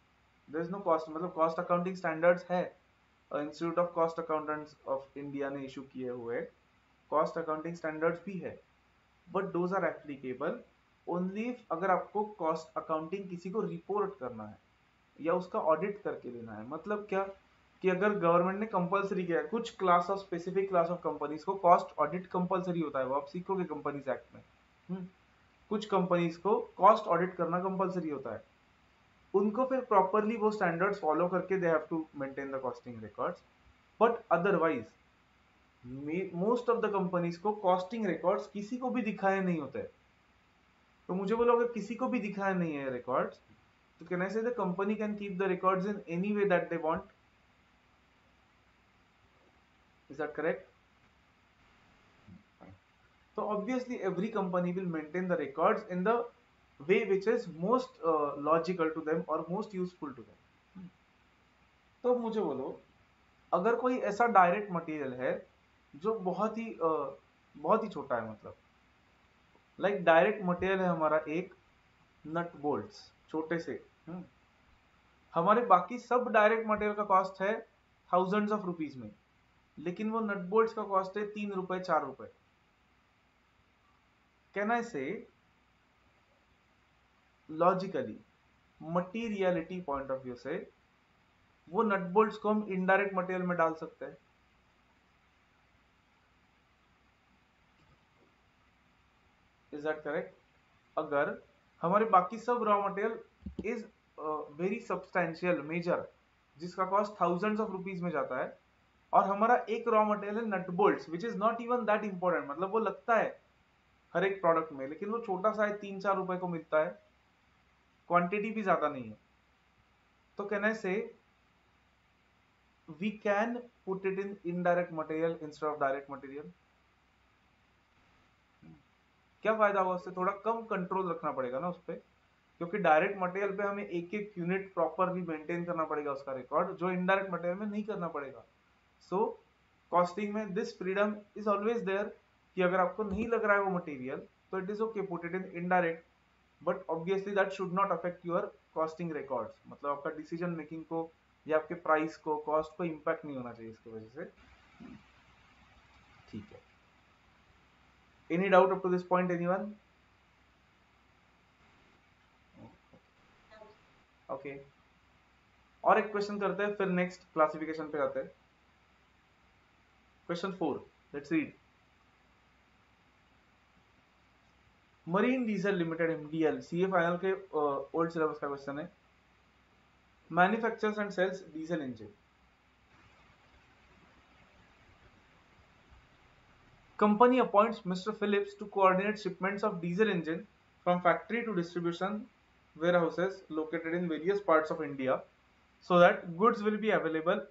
देयर इज नो कॉस्ट, मतलब कॉस्ट अकाउंटिंग स्टैंडर्ड्स है, institute of cost accountants of India ने इशू किए हुए कॉस्ट अकाउंटिंग स्टैंडर्ड्स भी है, but those are applicable only अगर आपको कॉस्ट अकाउंटिंग किसी को रिपोर्ट करना है या उसका ऑडिट करके देना है। मतलब क्या, कि अगर गवर्नमेंट ने कंपलसरी किया है कुछ class of specific class of companies को कॉस्ट ऑडिट कंपलसरी होता है, वो आप सीखोगे कंपनीज एक्ट में। कुछ कंपनीज को कॉस्ट ऑडिट करना कंपलसरी होता है, उनको फिर प्रॉपरली वो स्टैंडर्ड्स फॉलो करके they have to maintain the costing records. But otherwise most of the companies को कॉस्टिंग रिकॉर्ड्स किसी को भी दिखाए नहीं होते। तो मुझे बोलो अगर किसी को भी दिखाया नहीं है रिकॉर्ड्स, तो कैन आई से the company can keep the records in any way that they want? Is that correct? So obviously every company will maintain the records in the way which is most logical to them or most useful to them. तो मुझे बोलो, अगर कोई ऐसा direct material है जो बहुत ही छोटा है, मतलब लाइक डायरेक्ट मटेरियल है हमारा एक नट बोल्ट्स छोटे से, हमारे बाकी सब डायरेक्ट मटेरियल का कॉस्ट है थाउजेंड्स ऑफ रुपीज में, लेकिन वो नट बोल्ट्स का कॉस्ट है 3 रुपए 4 रुपए। कैन आई से logically, materiality point of view से, वो नट बोल्ट्स को हम इनडायरेक्ट मटेरियल में डाल सकते हैं? Is that correct? अगर हमारे बाकी सब raw material is very substantial major, जिसका कॉस्ट थाउजेंड्स ऑफ रुपीज में जाता है, और हमारा एक रॉ मटेरियल है nut bolts which is not even that important, मतलब वो लगता है हर एक प्रोडक्ट में, लेकिन वो छोटा सा है, 3-4 रुपए को मिलता है, क्वांटिटी भी ज्यादा नहीं है, तो can I say we can put it in indirect material instead of direct material? क्या फायदा होगा उससे? थोड़ा कम कंट्रोल रखना पड़ेगा ना उस पर, क्योंकि डायरेक्ट मटेरियल पे हमें एक एक यूनिट प्रॉपरली मेंटेन करना पड़ेगा उसका रिकॉर्ड, जो इनडायरेक्ट मटेरियल में नहीं करना पड़ेगा। सो कॉस्टिंग में this freedom is always there, कि अगर आपको नहीं लग रहा है वो मटेरियल, तो it is okay, put it in indirect, but obviously that should not affect your costing records, मतलब आपका डिसीजन मेकिंग को या आपके प्राइस को, कॉस्ट को इम्पैक्ट नहीं होना चाहिए इसकी वजह से। ठीक है, Any doubt up to this point, anyone? Okay. और एक क्वेश्चन करते हैं, फिर नेक्स्ट क्लासिफिकेशन पे आते हैं. Question 4, let's read. Marine diesel limited MDL, CA final के ओल्ड सिलेबस का क्वेश्चन है. Manufactures and sales diesel engine. Company appoints Mr. Phillips to coordinate shipments of diesel engine from factory to distribution warehouses located in various parts of India so that goods will be available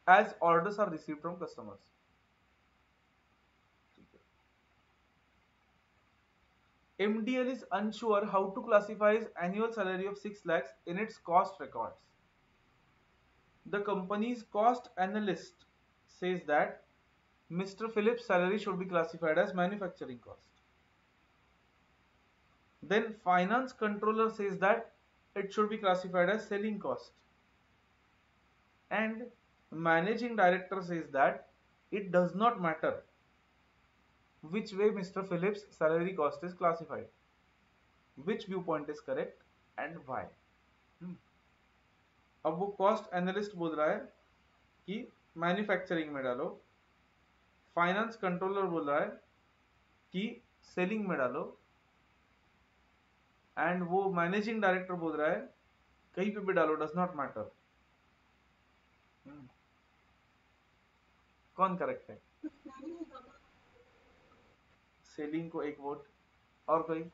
as orders are received from customers. MDL is unsure how to classify his annual salary of 6 lakhs in its cost records. The company's cost analyst says that Mr. Phillips' salary should be classified as manufacturing cost. Then finance controller says that it should be classified as selling cost. And managing director says that it does not matter which way Mr. Phillips' salary cost is classified. Which viewpoint is correct and why? अब वो cost analyst बोल रहा है कि manufacturing में डालो, finance controller बोल रहा है कि सेलिंग में डालो, एंड वो मैनेजिंग डायरेक्टर बोल रहा है कहीं पे भी डालो, डज नॉट मैटर. कौन करेक्ट है? सेलिंग को एक वोट. और कोई?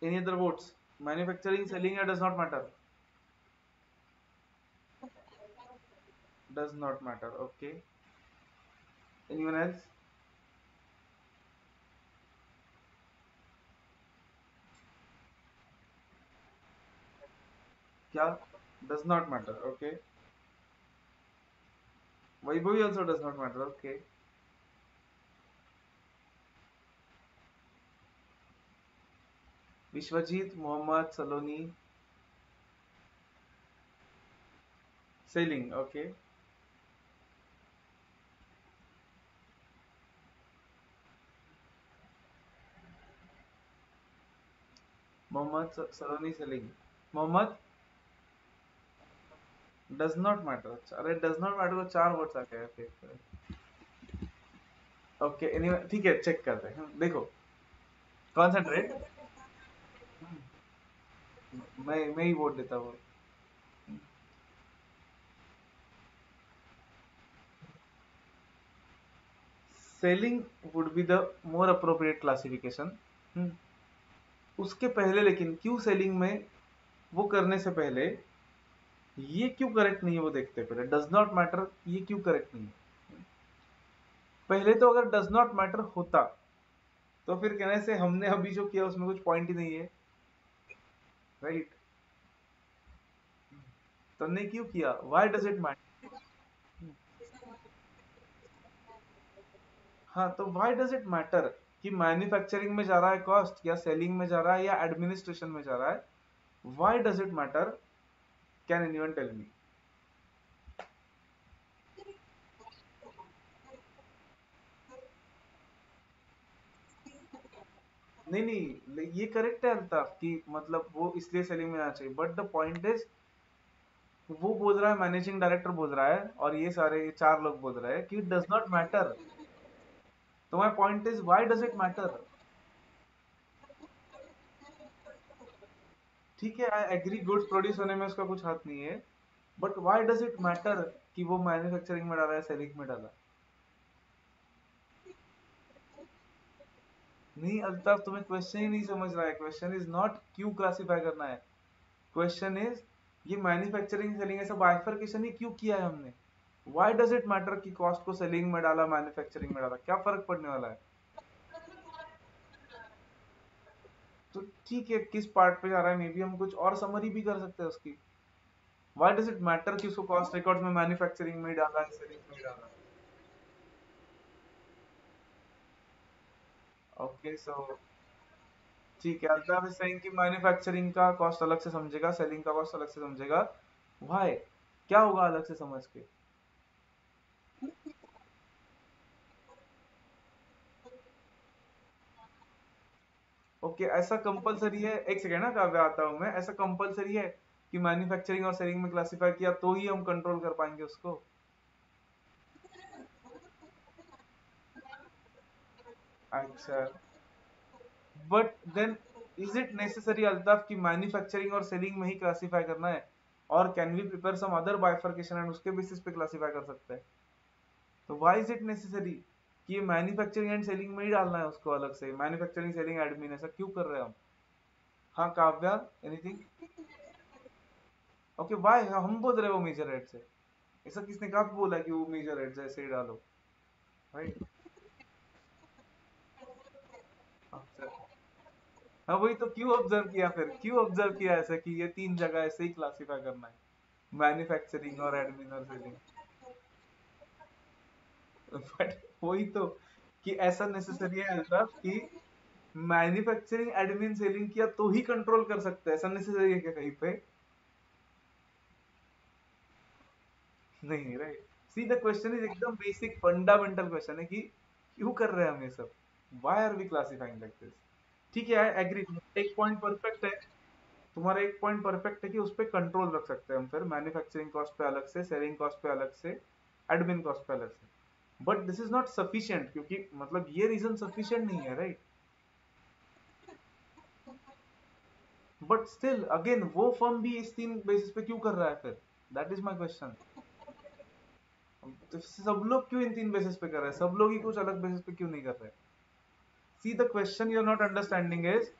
Any other votes? Manufacturing, selling, does not matter. Does not matter. Okay. Anyone else? क्या? Does not matter. Okay. Vaibhavi also does not matter. Okay. Vishwajit, Mohammad, Saloni. Selling. Okay. Mohammad, Saloni, selling. Mohammad does not matter. अरे does not matter को 4 votes आ गए फिर. Okay. Anyway ठीक है, check करते हैं. देखो, कॉन्सेंट्रेट. मैं ही वोट देता हूँ. Selling would be the more appropriate classification. उसके पहले लेकिन क्यों सेलिंग में वो करने से पहले ये क्यों करेक्ट नहीं है वो देखते हैं पहले. डज नॉट मैटर ये क्यों करेक्ट नहीं है? पहले तो अगर डज नॉट मैटर होता तो फिर कहने से हमने अभी जो किया उसमें कुछ पॉइंट ही नहीं है, राइट? तुमने क्यों किया? Why does it matter? हाँ, तो व्हाई डज इट मैटर कि मैन्युफैक्चरिंग में जा रहा है कॉस्ट, या सेलिंग में जा रहा है, या एडमिनिस्ट्रेशन में जा रहा है? Why does it matter? Can anyone tell me? नहीं नहीं, ये करेक्ट है अल्ताफ कि मतलब वो इसलिए सेलिंग में आना चाहिए, बट द पॉइंट इज वो बोल रहा है, मैनेजिंग डायरेक्टर बोल रहा है, और ये सारे 4 लोग बोल रहे हैं कि डज नॉट मैटर. तो my point is why does it matter? ठीक है, आई एग्री, गुड्स प्रोड्यूस होने में उसका कुछ हाथ नहीं है, but why does it matter कि वो मैन्युफैक्चरिंग में डाला है, सेलिंग में डाला? नहीं अल्ताफ, तुम्हें क्वेश्चन ही नहीं समझ रहा है. क्वेश्चन इज नॉट क्यों क्लासिफाई करना है. क्वेश्चन इज ये मैन्युफैक्चरिंग सेलिंग ऐसा बाइफरकेशन ही क्यों किया है हमने? व्हाई डज इट मैटर कि कॉस्ट को सेलिंग में डाला, मैन्युफैक्चरिंग में डाला? क्या फर्क पड़ने वाला है? तो ठीक है, किस पार्ट पे जा रहा है, मे बी हम कुछ और समरी भी कर सकते हैं उसकी. व्हाई डज इट मैटर कि उसको कॉस्ट रिकॉर्ड्स में मैन्युफैक्चरिंग में ही डाला है, सेलिंग में ही डाला है? ओके सो ठीक है, अल्ताफ इज सेइंग कि मैन्युफैक्चरिंग का कॉस्ट अलग से समझेगा, सेलिंग का कॉस्ट अलग से समझेगा। व्हाई? क्या होगा अलग से समझ के? ओके ऐसा कंपलसरी है, एक सेकेंड ना काव्य आता हूं मैं, ऐसा कंपलसरी है कि मैन्युफैक्चरिंग और सेलिंग में क्लासिफाई किया तो ही हम कंट्रोल कर पाएंगे उसको? अच्छा, but then is it necessary Altaf कि मैन्युफैक्चरिंग और सेलिंग में ही क्लासिफाई करना है? और can we prepare some other bifurcation and उसके बेसिस पे क्लासिफाई कर सकते हैं? तो व्हाई इज इट नेसेसरी कि ये मैन्युफैक्चरिंग एंड सेलिंग में ही डालना है उसको अलग से, मैन्युफैक्चरिंग सेलिंग एडमिन, ऐसा क्यों कर रहे हैं हम? हाँ काव्या, एनीथिंग? ओके व्हाई हम बोल रहे हो मेजर हेड से? ऐसा किसने कब बोला कि वो मेजर हेड ऐसे ही डालो? राइट। अच्छा, हाँ वही तो, क्यों ऑब्जर्व किया फिर, क्यों ऑब्जर्व किया ऐसे कि ये तीन जगह ऐसे ही क्लासिफाई करना है, मैन्युफैक्चरिंग और एडमिन और सेलिंग? बट वही तो, कि ऐसा नेसेसरी है अल्ताफ कि मैन्युफैक्चरिंग एडमिन सेलिंग किया तो ही कंट्रोल कर सकते हैं, ऐसा नेसेसरी है क्या कहीं पे? नहीं right. See the question is एकदम बेसिक फंडामेंटल क्वेश्चन है कि क्यों कर रहे हैं हम ये सब, why are we classifying like this? ठीक है आई एग्री, एक पॉइंट परफेक्ट है, तुम्हारा एक पॉइंट परफेक्ट है कि उस पर कंट्रोल रख सकते हैं हम, फिर मैन्युफैक्चरिंग कॉस्ट पे अलग से, सेलिंग कॉस्ट पे अलग से, एडमिन कॉस्ट पे अलग से। But this is not sufficient, क्योंकि मतलब ये रीजन सफिशिएंट नहीं है, राइट? बट स्टिल अगेन वो फर्म भी इस तीन बेसिस पे क्यों कर रहा है फिर? That is my question. तो सब लोग क्यों इन तीन बेसिस पे कर रहे हैं, सब लोग ही कुछ अलग बेसिस पे क्यों नहीं कर रहे? See the question you are not understanding is,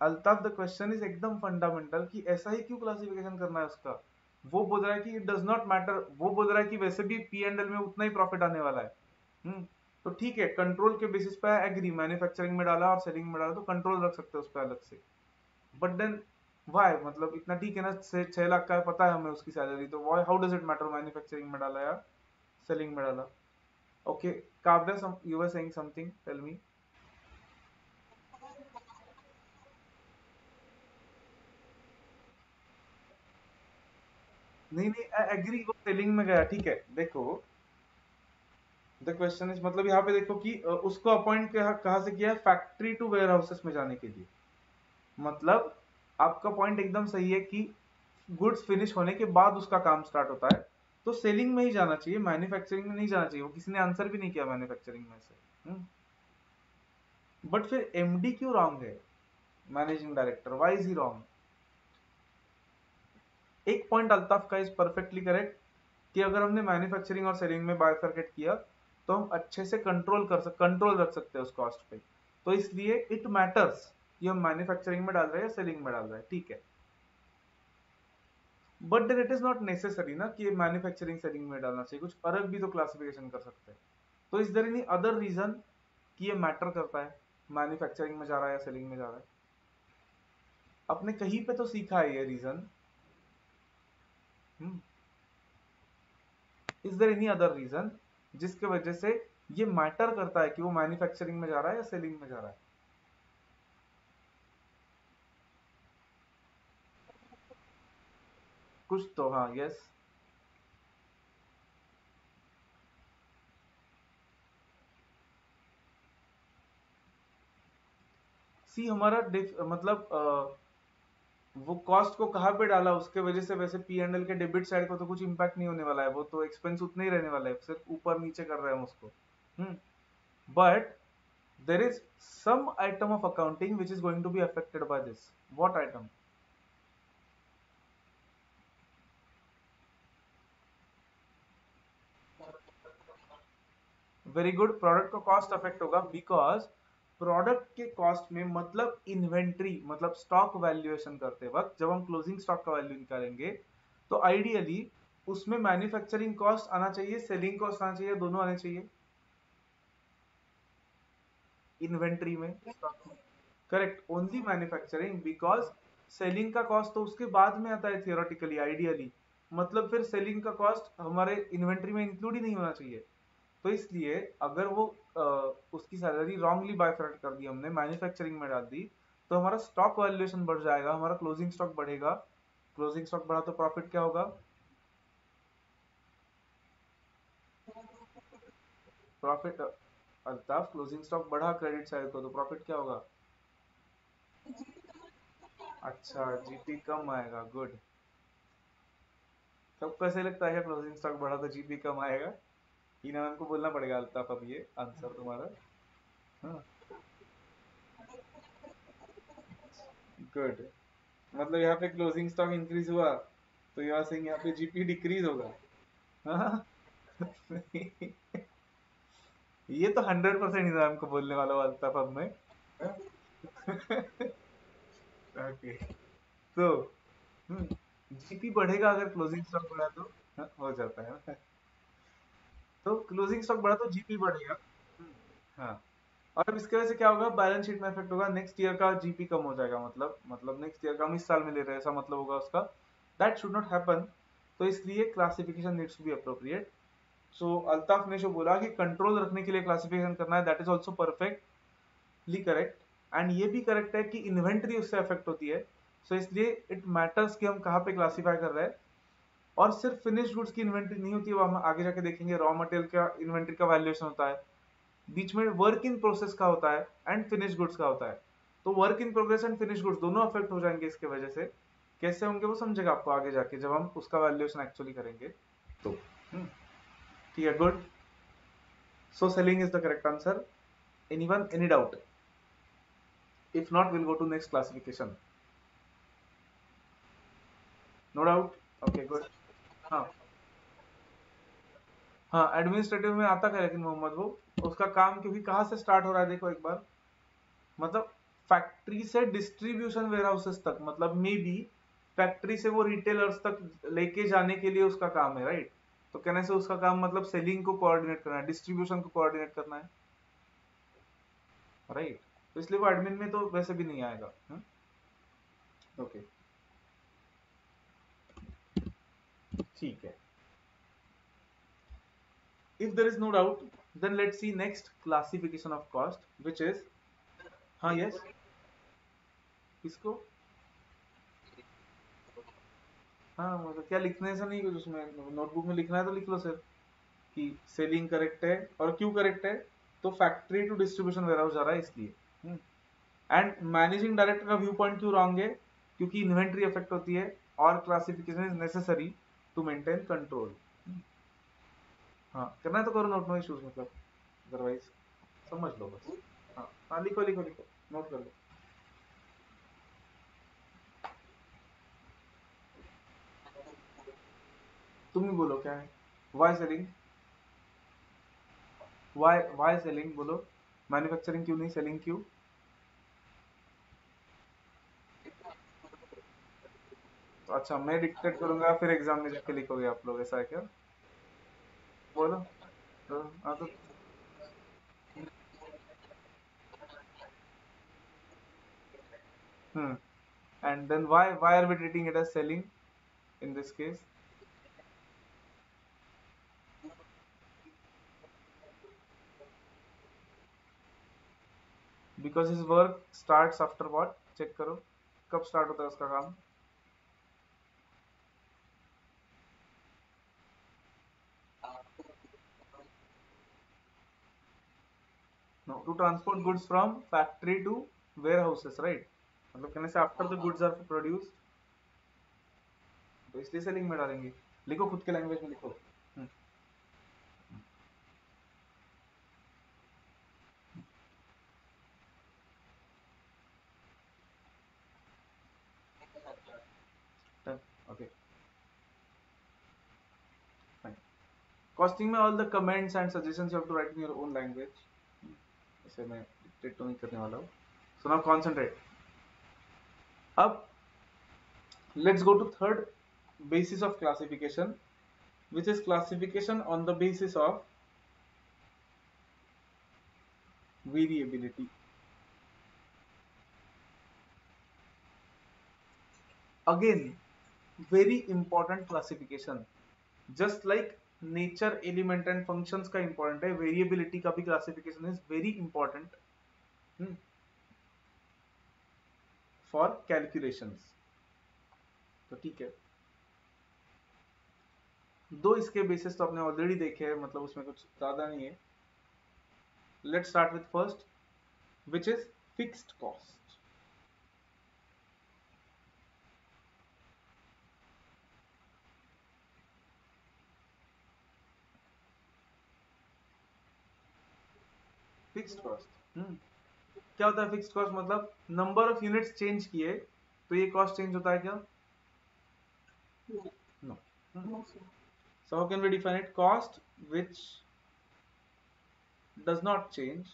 Altaf the question is एकदम फंडामेंटल कि ऐसा ही क्यों क्लासिफिकेशन करना है उसका। वो बोल रहा है कि इट डज नॉट मैटर, वो बोल रहा है कि वैसे भी पी एंड एल में उतना ही प्रॉफिट आने वाला है। तो ठीक है, कंट्रोल के बेसिस पे एग्री, मैन्युफैक्चरिंग में डाला और सेलिंग में डाला तो कंट्रोल रख सकते हैं उस पर अलग से। बट देन वाई, मतलब इतना ठीक है ना, 6 लाख का पता है हमें उसकी सैलरी, तो why how does it matter manufacturing में डाला या सेलिंग में डाला? Okay Kavya, you were saying something, tell me. नहीं नहीं आई एग्री, वो सेलिंग में गया, ठीक है देखो, द क्वेश्चन इज मतलब यहाँ पे देखो कि उसको अपॉइंट कहाँ से किया है, फैक्ट्री टू वेयर हाउसेस में जाने के लिए। मतलब आपका पॉइंट एकदम सही है कि गुड्स फिनिश होने के बाद उसका काम स्टार्ट होता है, तो सेलिंग में ही जाना चाहिए, मैन्युफैक्चरिंग में नहीं जाना चाहिए। वो किसी ने आंसर भी नहीं किया मैन्युफैक्चरिंग में से। बट फिर एमडी क्यों रॉन्ग है, managing director, why is he wrong? एक पॉइंट अल्ताफ का इज परफेक्टली करेक्ट कि अगर हमने मैन्युफैक्चरिंग और सेलिंग में बायफर्केट किया तो हम अच्छे से कंट्रोल रख सकते हैं उस कॉस्ट पे। तो इसलिए इट मैटर्स कि हम मैन्युफैक्चरिंग में डाल रहे हैं या सेलिंग में डाल रहे हैं, ठीक है। But then it is not necessary ना कि मैन्युफैक्चरिंग सेलिंग में डालना चाहिए, कुछ अलग भी तो क्लासिफिकेशन कर सकते हैं। तो is there any other reason कि ये मैटर करता है, मैन्युफैक्चरिंग में जा रहा है या सेलिंग में जा रहा है? आपने कहीं पे तो सीखा है ये reason? Is there any other reason जिसके वजह से ये मैटर करता है कि वो मैन्युफैक्चरिंग में जा रहा है या सेलिंग में जा रहा है? कुछ तो, हाँ यस। सी हमारा मतलब वो कॉस्ट को कहाँ पे डाला उसके वजह से वैसे पी एंड एल के डेबिट साइड को तो कुछ इम्पैक्ट नहीं होने वाला है, वो तो एक्सपेंस उतना ही रहने वाला है, सिर्फ ऊपर नीचे कर रहे हैं हम उसको। But there is some item of accounting which is going to be affected by this. What item? Very good, product का कॉस्ट अफेक्ट होगा बिकॉज प्रोडक्ट के कॉस्ट में मतलब इन्वेंट्री, मतलब स्टॉक वैल्यूएशन करते वक्त जब हम क्लोजिंग स्टॉक का वैल्यू निकालेंगे तो आइडियली उसमें मैन्युफैक्चरिंग कॉस्ट आना चाहिए, सेलिंग कॉस्ट आना चाहिए, दोनों आने चाहिए इन्वेंट्री में, स्टॉक में। Correct, only manufacturing because selling का कॉस्ट तो उसके बाद में आता है थियोरेटिकली, आइडियली। मतलब फिर सेलिंग का कॉस्ट हमारे इन्वेंट्री में इंक्लूड ही नहीं होना चाहिए। तो इसलिए अगर वो उसकी सैलरी रॉन्गली बाइफरकेट कर दी हमने, मैन्युफैक्चरिंग में डाल दी, तो हमारा स्टॉक वैल्यूएशन बढ़ जाएगा, हमारा क्लोजिंग स्टॉक बढ़ेगा। क्लोजिंग स्टॉक बढ़ा तो प्रॉफिट क्या होगा? प्रॉफिट, अल्ताफ क्लोजिंग स्टॉक बढ़ा क्रेडिट साइड को, तो प्रॉफिट क्या होगा? अच्छा, जीपी कम आएगा, गुड। सबको ऐसे लगता है क्लोजिंग स्टॉक बढ़ा तो जीपी कम आएगा? हीना मैम को बोलना पड़ेगा अल्ताफ अब ये आंसर तुम्हारा। हाँ, गुड। मतलब यहाँ पे क्लोजिंग स्टॉक इंक्रीज हुआ तो यू आर सेइंग यहाँ पे जीपी डिक्रीज होगा। हाँ। ये तो 100% मैम को बोलने वाला हूँ अल्ताफ अब मैं। ओके, तो जीपी बढ़ेगा अगर क्लोजिंग स्टॉक बढ़ा तो। हाँ, हो जाता है ना। तो क्लोजिंग स्टॉक बढ़ा तो जीपी बढ़ेगा। हाँ, और अब इसके वजह से क्या होगा? बैलेंस शीट में इफेक्ट होगा, नेक्स्ट ईयर का जीपी कम हो जाएगा, मतलब नेक्स्ट ईयर का हम इस साल में ले रहे हैं ऐसा मतलब होगा उसका। That should not happen. तो इसलिए classification needs to be appropriate. So Altaf ने जो बोला कि कंट्रोल रखने के लिए क्लासिफिकेशन करना है, that is also perfectly correct. And ये भी करेक्ट है कि इन्वेंट्री उससे अफेक्ट होती है। सो इसलिए इट मैटर्स कि हम कहाँ पे क्लासीफाई कर रहे हैं। और सिर्फ फिनिश गुड्स की इन्वेंट्री नहीं होती है, वो हम आगे जाके देखेंगे, रॉ मटेरियल का इन्वेंट्री का वैल्यूएशन होता है, बीच में वर्क इन प्रोसेस का होता है, एंड फिनिश गुड्स का होता है। तो work in progress and finish goods दोनों अफेक्ट हो जाएंगे इसके वजह से। कैसे होंगे वो समझेगा आपको आगे जाके जब हम उसका वैल्यूएशन एक्चुअली करेंगे। तो ठीक है, good. So selling is the correct answer. Anyone, any doubt? If not, will go to next classification. No doubt? Okay, good. हाँ, हाँ, एडमिनिस्ट्रेटिव में आता है, लेकिन मोहम्मद वो उसका काम क्योंकि कहाँ से स्टार्ट हो रहा है देखो एक बार। मतलब फैक्ट्री से डिस्ट्रीब्यूशन वेयर हाउसेस तक, मतलब मे बी फैक्ट्री से वो रिटेलर्स तक लेके जाने के लिए उसका काम है, राइट? तो कहने से उसका काम मतलब सेलिंग को कोऑर्डिनेट करना है, डिस्ट्रीब्यूशन को कोऑर्डिनेट करना है, राइट? तो इसलिए वो एडमिन में तो वैसे भी नहीं आएगा। ओके, ठीक है। If there is no doubt, then let's see next classification of cost, which is. हाँ, यस। इसको, हाँ, मतलब क्या लिखने से नहीं, कुछ उसमें नोटबुक में लिखना है तो लिख लो सिर्फ कि सेलिंग करेक्ट है। और क्यों करेक्ट है? तो factory to distribution warehouse जा रहा है इसलिए। एंड मैनेजिंग डायरेक्टर का व्यू पॉइंट क्यों रॉन्ग है? क्योंकि इन्वेंट्री अफेक्ट होती है और classification is necessary to maintain control. हाँ, करना है तो करो, नोट, नो इश्यूज, मतलब अदरवाइज समझ लो बस। हाँ, हाँ, लिखो लिखो लिखो, नोट कर लो। तुम ही बोलो क्या है। Why selling? वाई सेलिंग बोलो। मैन्युफैक्चरिंग क्यों नहीं, सेलिंग क्यों? तो अच्छा, मैं डिक्टेट करूंगा फिर एग्जाम में जाके लिखोगे आप लोग, ऐसा है क्या? बोलो। तो हाँ, तो and then why are we treating it as selling in this case? Because his work starts after what? Check करो कब स्टार्ट होता है उसका काम। No, to transport goods from factory to warehouses, right? मतलब कहने से after the goods are produced, तो इसलिए सेलिंग में डालेंगे। लिखो, खुद के लैंग्वेज में लिखो। Hmm, okay, fine. कॉस्टिंग में all the comments and suggestions you have to write in your own language. इसे मैं डिक्टेट तो नहीं करने वाला हूँ। So now concentrate. अब let's go to third basis of classification, which is classification on the basis of variability. Again very important classification, just like nature element and functions का important है, वेरिएबिलिटी का भी classification is very important for calculations. तो ठीक है, दो इसके basis तो आपने ऑलरेडी देखे हैं, मतलब उसमें कुछ ज्यादा नहीं है। Let's start with first, which is fixed cost. Fixed cost क्या होता है? फिक्स्ड कॉस्ट मतलब नंबर ऑफ यूनिट्स चेंज किए तो ये कॉस्ट चेंज होता है क्या? No. So how can we define it? Cost which does not change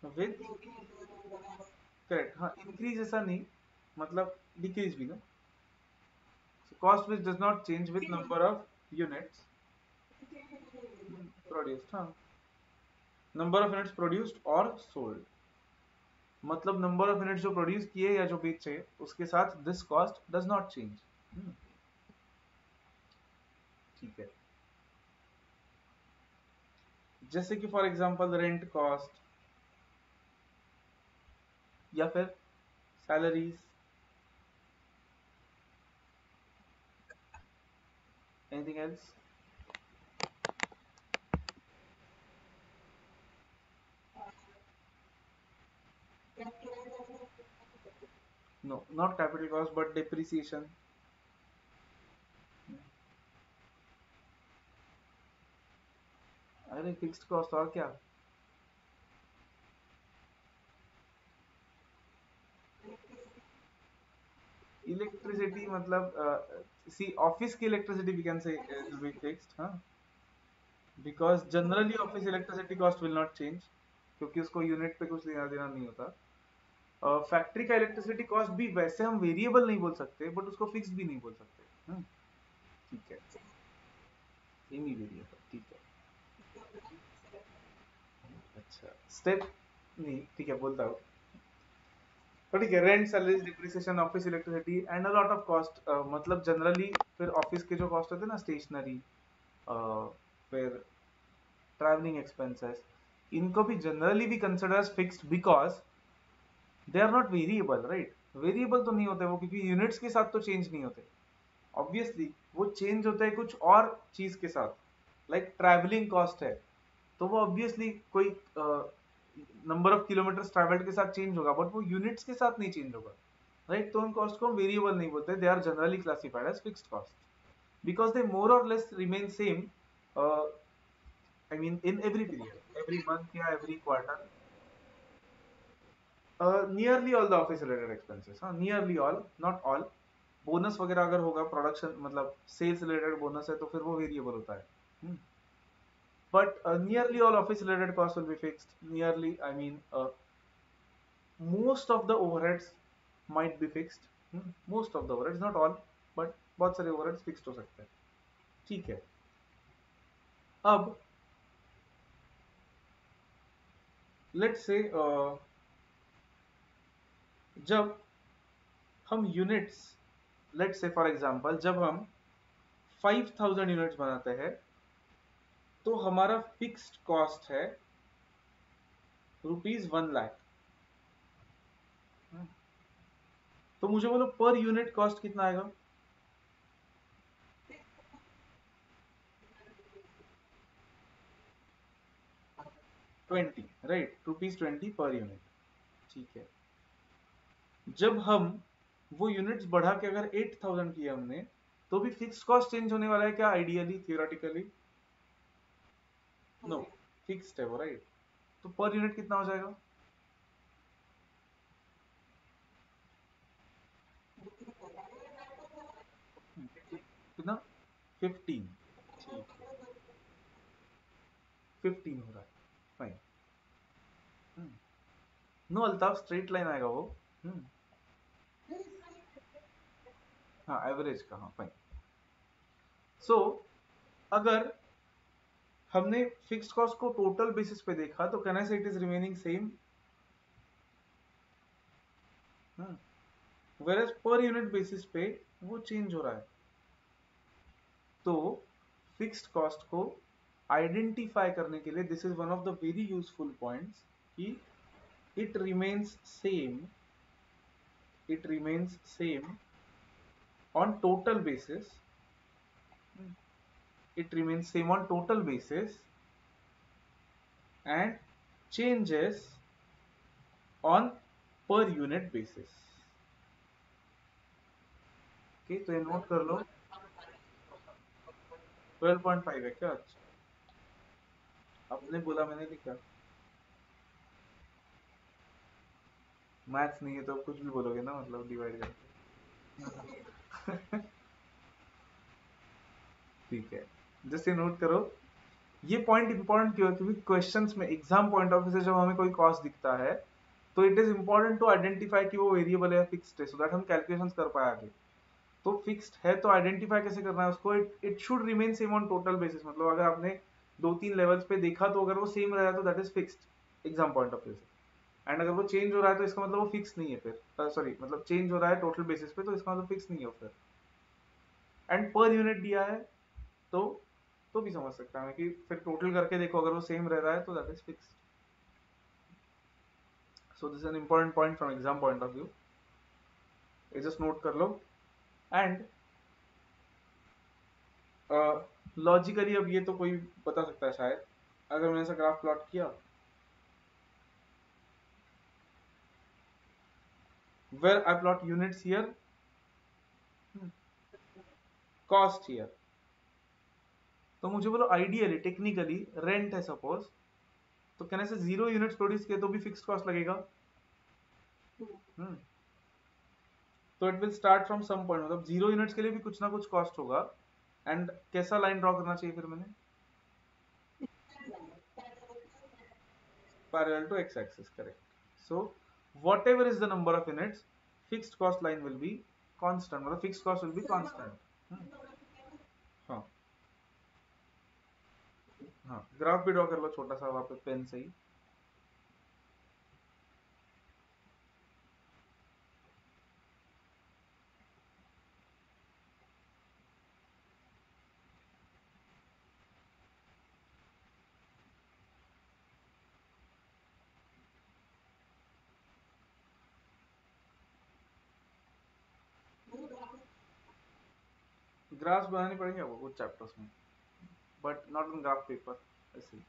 with, correct, हाँ, इंक्रीज ऐसा नहीं, मतलब डिक्रीज भी ना। So cost which does not change with number of units produced, हाँ, नंबर ऑफ यूनिट्स प्रोड्यूस्ड और sold, मतलब number of units जो प्रोड्यूस किए या जो बेचे उसके साथ this cost does not change. ठीक है, जैसे कि फॉर एग्जांपल रेंट कॉस्ट या फिर salaries, anything else? No, not capital cost but depreciation. अरे फिक्स्ड कॉस्ट और क्या? इलेक्ट्रिसिटी मतलब सी ऑफिस की electricity we can say will be fixed, हाँ, because generally office electricity cost will not change, क्योंकि उसको यूनिट पे कुछ लेना देना नहीं होता। फैक्ट्री का इलेक्ट्रिसिटी कॉस्ट भी वैसे हम वेरिएबल नहीं बोल सकते बट उसको फिक्स भी नहीं बोल सकते। ठीक है, सेमी वेरिएबल, ठीक है। अच्छा, स्टेप नहीं, ठीक है, बोलता हूँ। तो ठीक है, rent, salaries, depreciation, office electricity and a lot of cost, मतलब जनरली फिर ऑफिस के जो कॉस्ट होते हैं ना, स्टेशनरी, फिर ट्रैवलिंग एक्सपेंसेस, इनको भी जनरली भी consider fixed because they are not variable, right? Variable तो नहीं होते वो, क्योंकि यूनिट्स के साथ तो चेंज नहीं होते, ऑब्वियसली वो चेंज होते हैं कुछ और चीज के साथ। लाइक ट्रैवलिंग कॉस्ट है तो वो ऑब्वियसली कोई नंबर ऑफ किलोमीटर ट्रैवल्ड के साथ चेंज होगा, बट वो यूनिट्स के साथ नहीं चेंज होगा, राइट? तो उन कॉस्ट को हम वेरिएबल नहीं बोलते, they are generally classified as fixed cost because they more और less remain same, I mean in every period, every month या every quarter. Nearly all the office related expenses, हाँ, nearly all, not all. Bonus वगैरह अगर होगा, production मतलब sales related bonus है तो फिर वो वेरिएबल होता है। But nearly all office related cost will be fixed, nearly I mean most of the overheads might be fixed, most of the overheads, not all, but बहुत सारे overheads fixed हो सकते हैं। ठीक है, अब let's say जब हम units, let's say for example जब हम 5000 यूनिट्स बनाते हैं तो हमारा फिक्स्ड कॉस्ट है ₹1,00,000। तो मुझे बोलो पर यूनिट कॉस्ट कितना आएगा? 20, राइट, ₹20 पर यूनिट। ठीक है, जब हम वो यूनिट्स बढ़ा के अगर 8000 किया हमने, तो भी फिक्स्ड कॉस्ट चेंज होने वाला है क्या? आइडियली, थियोरेटिकली नो, फिक्स्ड है वो, राइट? तो पर यूनिट कितना हो जाएगा? कितना? 15। ठीक है, 15 हो रहा है, fine. No Altaf, straight line आएगा वो। हम्म, हाँ, एवरेज का, हाँ, फाइन। सो अगर हमने फिक्स्ड कॉस्ट को टोटल बेसिस पे देखा तो can I say it is remaining same? Whereas पर यूनिट बेसिस पे वो चेंज हो रहा है। तो फिक्स्ड कॉस्ट को आइडेंटिफाई करने के लिए this is one of the very useful points कि it remains same it remains same on total basis it remains same on total basis and changes on per unit basis। Okay तो ये note कर लो। 12.5 है क्या? अच्छा, आपने बोला मैंने लिखा। मैथ्स नहीं है तो कुछ भी बोलोगे ना, मतलब डिवाइड करके। ठीक है, जस्ट ये नोट करो। ये पॉइंट इंपॉर्टेंट क्यों है? क्योंकि क्वेश्चंस में एग्जाम पॉइंट ऑफ व्यू से जब हमें कोई कॉस्ट दिखता है तो it is important to identify कि वो वेरिएबल है या फिक्स्ड है, सो दैट हम कैलकुलेशंस कर पाए आगे। तो फिक्स्ड है तो आइडेंटिफाई कैसे करना है उसको? It should remain same on total basis. मतलब अगर आपने 2-3 लेवल्स पे देखा तो अगर वो सेम रह रहा है तो that is fixed exam point of view से। एंड अगर वो चेंज हो रहा है तो इसका मतलब वो फिक्स नहीं है फिर, सॉरी मतलब चेंज हो रहा है टोटल बेसिस पे तो इसका मतलब फिक्स नहीं है फिर। एंड पर यूनिट दिया है तो भी समझ सकता है कि फिर टोटल करके देखो अगर वो सेम रह रहा है तो that is fixed. So this is an important point from exam point of view, ये जस्ट नोट कर लो। एंड लॉजिकली अब ये तो कोई बता सकता है शायद, अगर मैंने ऐसा ग्राफ प्लॉट किया where I plot units here, cost here, तो मुझे बोलो आइडियली टेक्निकली रेंट है सपोज, तो कहने से 0 यूनिट्स प्रोड्यूस किए तो भी फिक्स्ड कॉस्ट लगेगा। तो it will start from some point, मतलब 0 यूनिट्स के लिए भी कुछ ना कुछ कॉस्ट होगा। एंड कैसा लाइन ड्रॉ करना चाहिए फिर मैंने? parallel to x axis, correct? So whatever is the number of units, fixed cost line will be constant, मतलब fixed cost will be constant। हाँ हाँ, ग्राफ भी ड्रॉ कर लो छोटा सा वहां पे पेन से ही। ग्राफ्स बनानी पड़ेंगे आपको कुछ चैप्टर्स में, but not in graph paper ऐसे ही।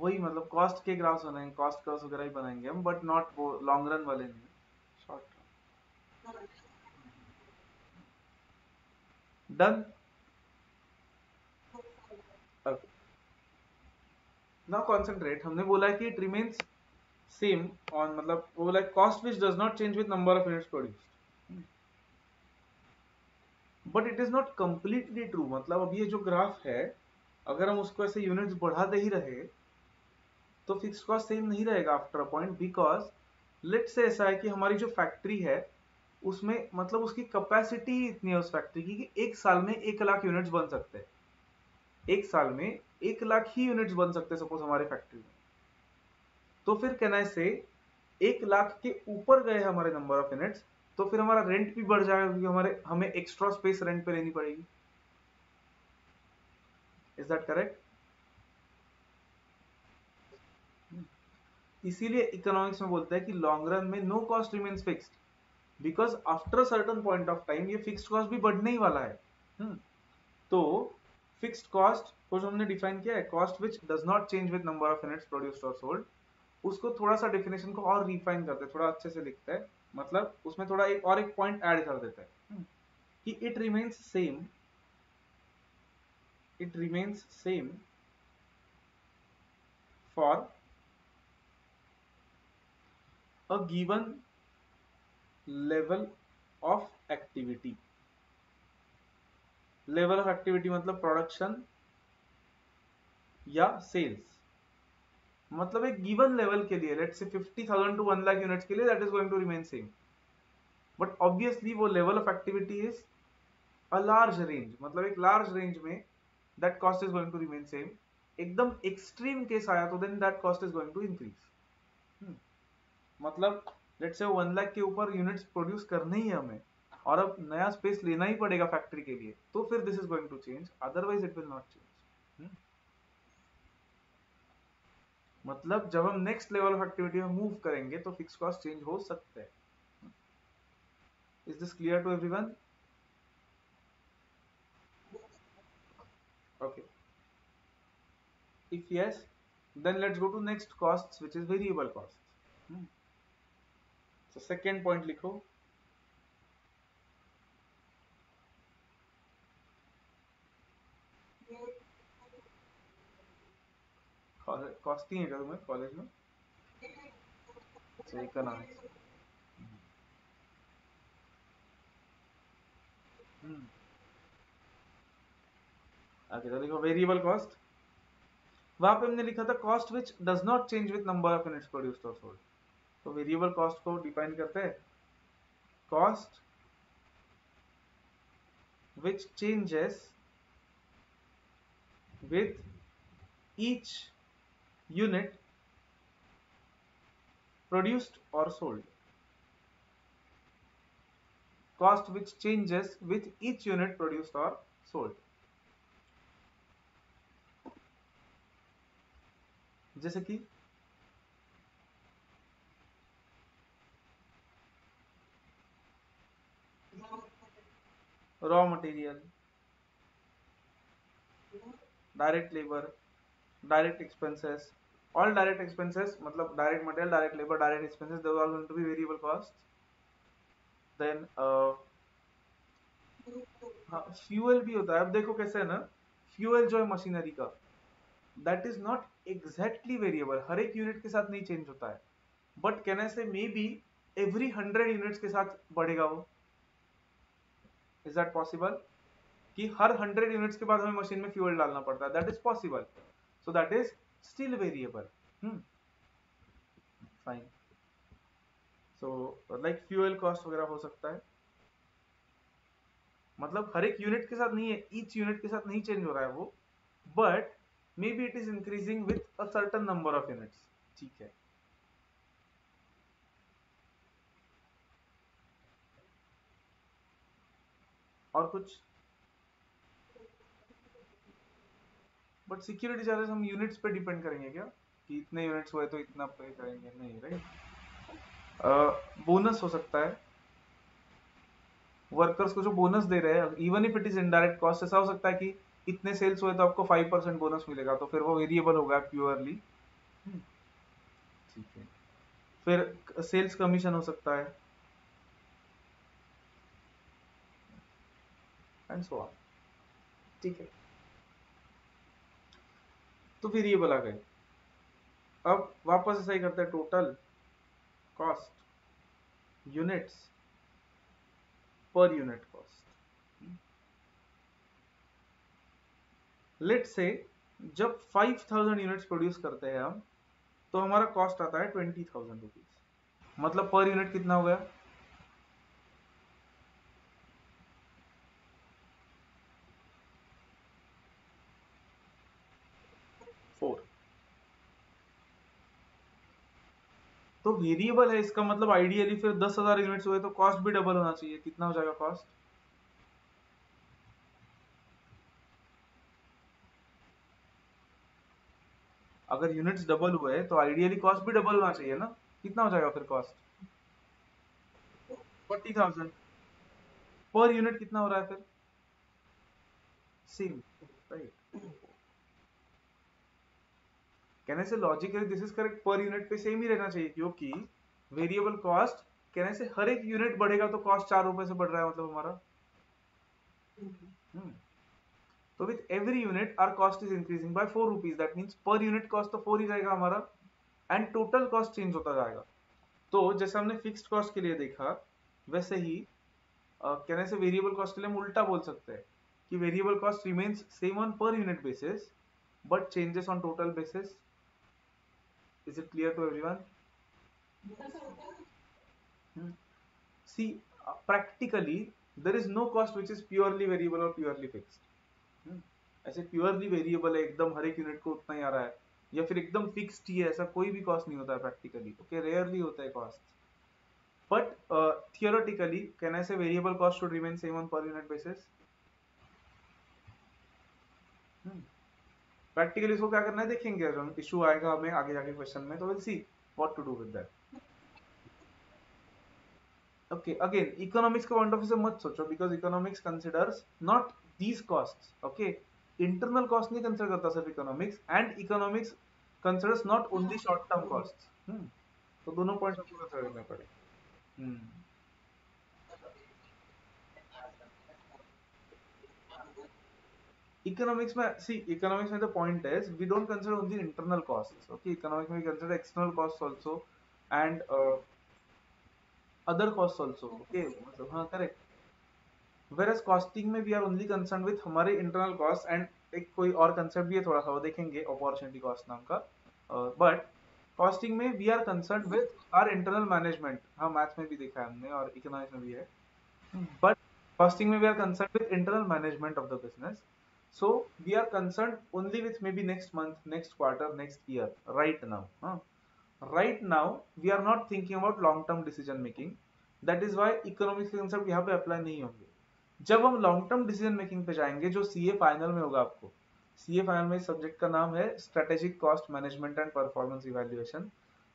वही मतलब कॉस्ट के ग्राफ्स बनाएंगे, कॉस्ट कर्व्स वगैरह ही बनाएंगे हम, बट नॉट वो लॉन्ग रन वाले नहीं, short run. Done. Now concentrate, हमने बोला है कि इट रिमेन्स सेम ऑन, मतलब वो बोला cost which does not change with number of units produced, but it is not completely true. मतलब अब ये जो ग्राफ है अगर हम उसको ऐसे यूनिट्स बढ़ाते ही रहे तो फिक्स कॉस्ट सेम नहीं रहेगा after a point, because late से ऐसा है कि हमारी जो फैक्ट्री है उसमें मतलब उसकी कैपेसिटी इतनी है उस फैक्ट्री की कि एक साल में 1 लाख यूनिट्स बन सकते हैं। एक साल में 1 लाख ही यूनिट्स बन सकते हैं सपोज हमारे फैक्ट्री में। तो फिर कहना से 1 लाख के ऊपर गए हमारे नंबर ऑफ यूनिट्स तो फिर हमारा रेंट भी बढ़ जाएगा क्योंकि हमें एक्स्ट्रा स्पेस रेंट पे लेनी पड़ेगी। Is that correct? इसीलिए इकोनॉमिक्स में बोलते हैं कि लॉन्ग रन में no cost remains fixed, because after certain point of time ये फिक्स्ड कॉस्ट भी बढ़ने ही वाला है। तो फिक्स्ड कॉस्ट को जो हमने डिफाइन किया है, cost which does not change with number of units produced और सोल्ड, उसको थोड़ा सा डेफिनेशन को और रिफाइन करते हैं, थोड़ा अच्छे से लिखते हैं, मतलब उसमें थोड़ा एक पॉइंट ऐड कर देते हैं कि it remains same, it remains same for a given level of activity. Level of activity मतलब प्रोडक्शन या सेल्स, मतलब एक गिवन लेवल के लिए let's say 50,000 to 1 lakh units के लिए that is going to remain same, but obviously वो level of activity is a large range, मतलब एक लार्ज रेंज में that cost is going to remain same. एकदम एक्सट्रीम केस आया तो then that cost is going to increase. मतलब let's say 1 lakh के ऊपर यूनिट्स प्रोड्यूस करने ही है हमें और अब नया स्पेस लेना ही पड़ेगा फैक्ट्री के लिए, तो फिर this is going to change, otherwise it will not change. मतलब जब हम नेक्स्ट लेवल ऑफ एक्टिविटी में मूव करेंगे तो फिक्स कॉस्ट चेंज हो सकते हैं. Is this clear to everyone? Okay. If yes, then let's go to next costs, which is variable costs. So second point लिखो. कॉस्टिंग है क्या तुम्हें कॉलेज में? अच्छा इकोनॉमिक्स. ओके तो देखो वेरिएबल कॉस्ट, वहां पे हमने लिखा था cost which does not change with number of units produced और सोल्ड. तो वेरिएबल कॉस्ट को डिफाइन करते हैं cost which changes with each unit produced or sold. Cost which changes with each unit produced or sold. जैसे कि raw material, direct labour, direct expenses. All direct expenses मतलब direct material, direct labor, direct expenses, those are going to be variable costs. Then हाँ fuel भी होता है. अब देखो कैसे है ना, फ्यूल जो है मशीनरी का that is not exactly variable, हर एक यूनिट के साथ नहीं चेंज होता है, बट कैन आई से मे बी एवरी 100 यूनिट्स के साथ बढ़ेगा वो. इज दैट पॉसिबल कि हर 100 यूनिट्स के बाद हमें मशीन में फ्यूल डालना पड़ता है? That is possible. So that is still variable. Fine. So like fuel cost वगैरह हो सकता है, मतलब हर एक यूनिट के साथ नहीं है, ईच यूनिट के साथ नहीं चेंज हो रहा है वो, but may be it is increasing with a certain number of units. ठीक है. और कुछ? बट सिक्योरिटी चार्जेस हम यूनिट्स पे डिपेंड करेंगे क्या कि इतने यूनिट्स हुए तो इतना पे करेंगे? नहीं राइट. बोनस हो सकता है, वर्कर्स को जो बोनस दे रहे हैं, even if it is indirect cost, ऐसा हो सकता है कि इतने सेल्स हुए तो आपको 5% बोनस मिलेगा, तो फिर वो वेरिएबल होगा प्योरली. ठीक है. फिर सेल्स कमीशन हो सकता है एंड सो ऑन. ठीक है. तो वेरिएबल आ गए. अब वापस ऐसा ही करते हैं, टोटल कॉस्ट यूनिट्स पर यूनिट कॉस्ट. लेट्स से जब 5000 यूनिट्स प्रोड्यूस करते हैं हम, तो हमारा कॉस्ट आता है 20,000 रुपीज. मतलब पर यूनिट कितना हो गया? 4. तो वेरिएबल है, इसका मतलब आइडियली फिर 10,000 यूनिट्स हुए तो कॉस्ट भी डबल होना चाहिए. कितना हो जाएगा कॉस्ट? अगर यूनिट्स डबल हुए तो आइडियली कॉस्ट भी डबल होना चाहिए ना. कितना हो जाएगा फिर कॉस्ट? 40,000. पर यूनिट कितना हो रहा है फिर? सेम. राइट. कहने से logically this is correct, per unit पे सेम ही रहना चाहिए, क्योंकि वेरिएबल कॉस्ट कहने से हर एक यूनिट बढ़ेगा तो कॉस्ट 4 रुपए से बढ़ रहा है मतलब हमारा. तो with every unit our cost is increasing by 4 rupees. That means per unit cost तो 4 ही रहेगा हमारा, एंड टोटल कॉस्ट चेंज होता जाएगा. तो जैसे हमने फिक्स्ड कॉस्ट के लिए देखा, वैसे ही कहने से वेरिएबल कॉस्ट के लिए हम उल्टा बोल सकते हैं कि variable cost remains same on per unit basis but changes on total basis. Is it clear to everyone? See, practically there is no cost which is purely variable or purely fixed. ऐसे purely variable है, एकदम हर एक unit को उतना ही आ रहा है, या फिर एकदम फिक्स्ड ही है, ऐसा कोई भी कॉस्ट नहीं होता है प्रैक्टिकली, ओके, रेयरली होता है cost. But theoretically can I say variable cost should remain same on per unit basis. Practically इसको क्या करना है देखेंगे, जब इशू आएगा हमें आगे जाके क्वेश्चन में, तो will see what to do with that. Okay, again economics के पॉइंट ऑफ व्यू से मत सोचो, because economics considers not these costs. Okay, internal cost नहीं कंसिडर करता सिर्फ economics, and economics considers not only short term cost. तो दोनों points आपको कंसिडर करने पड़े. इकोनॉमिक्स में सी, इकोनॉमिक्स में the point is we don't consider only internal costs. Okay, economics में we consider external costs also and other cost also. Okay, मतलब हाँ करेक्ट. वेरएज कॉस्टिंग में we are only concern with हमारे internal cost, and एक कोई और concept भी है थोड़ा सा, वो देखेंगे, अपॉर्चुनिटी कॉस्ट नाम का. बट कॉस्टिंग में we are concern with our internal management. हाँ, मैथ्स में भी देखा है हमने और इकोनॉमिक्स में भी है. बट costing में we are concerned with internal management of the business, so we are concerned only with maybe next month, next quarter, next year, right now. Right now we are not thinking about long term decision making. That is why economics के concept यहाँ पे apply नहीं होंगे. जब हम long term decision making पे जाएंगे, जो सीए फाइनल में होगा, आपको सीए फाइनल में सब्जेक्ट का नाम है strategic cost management and performance evaluation.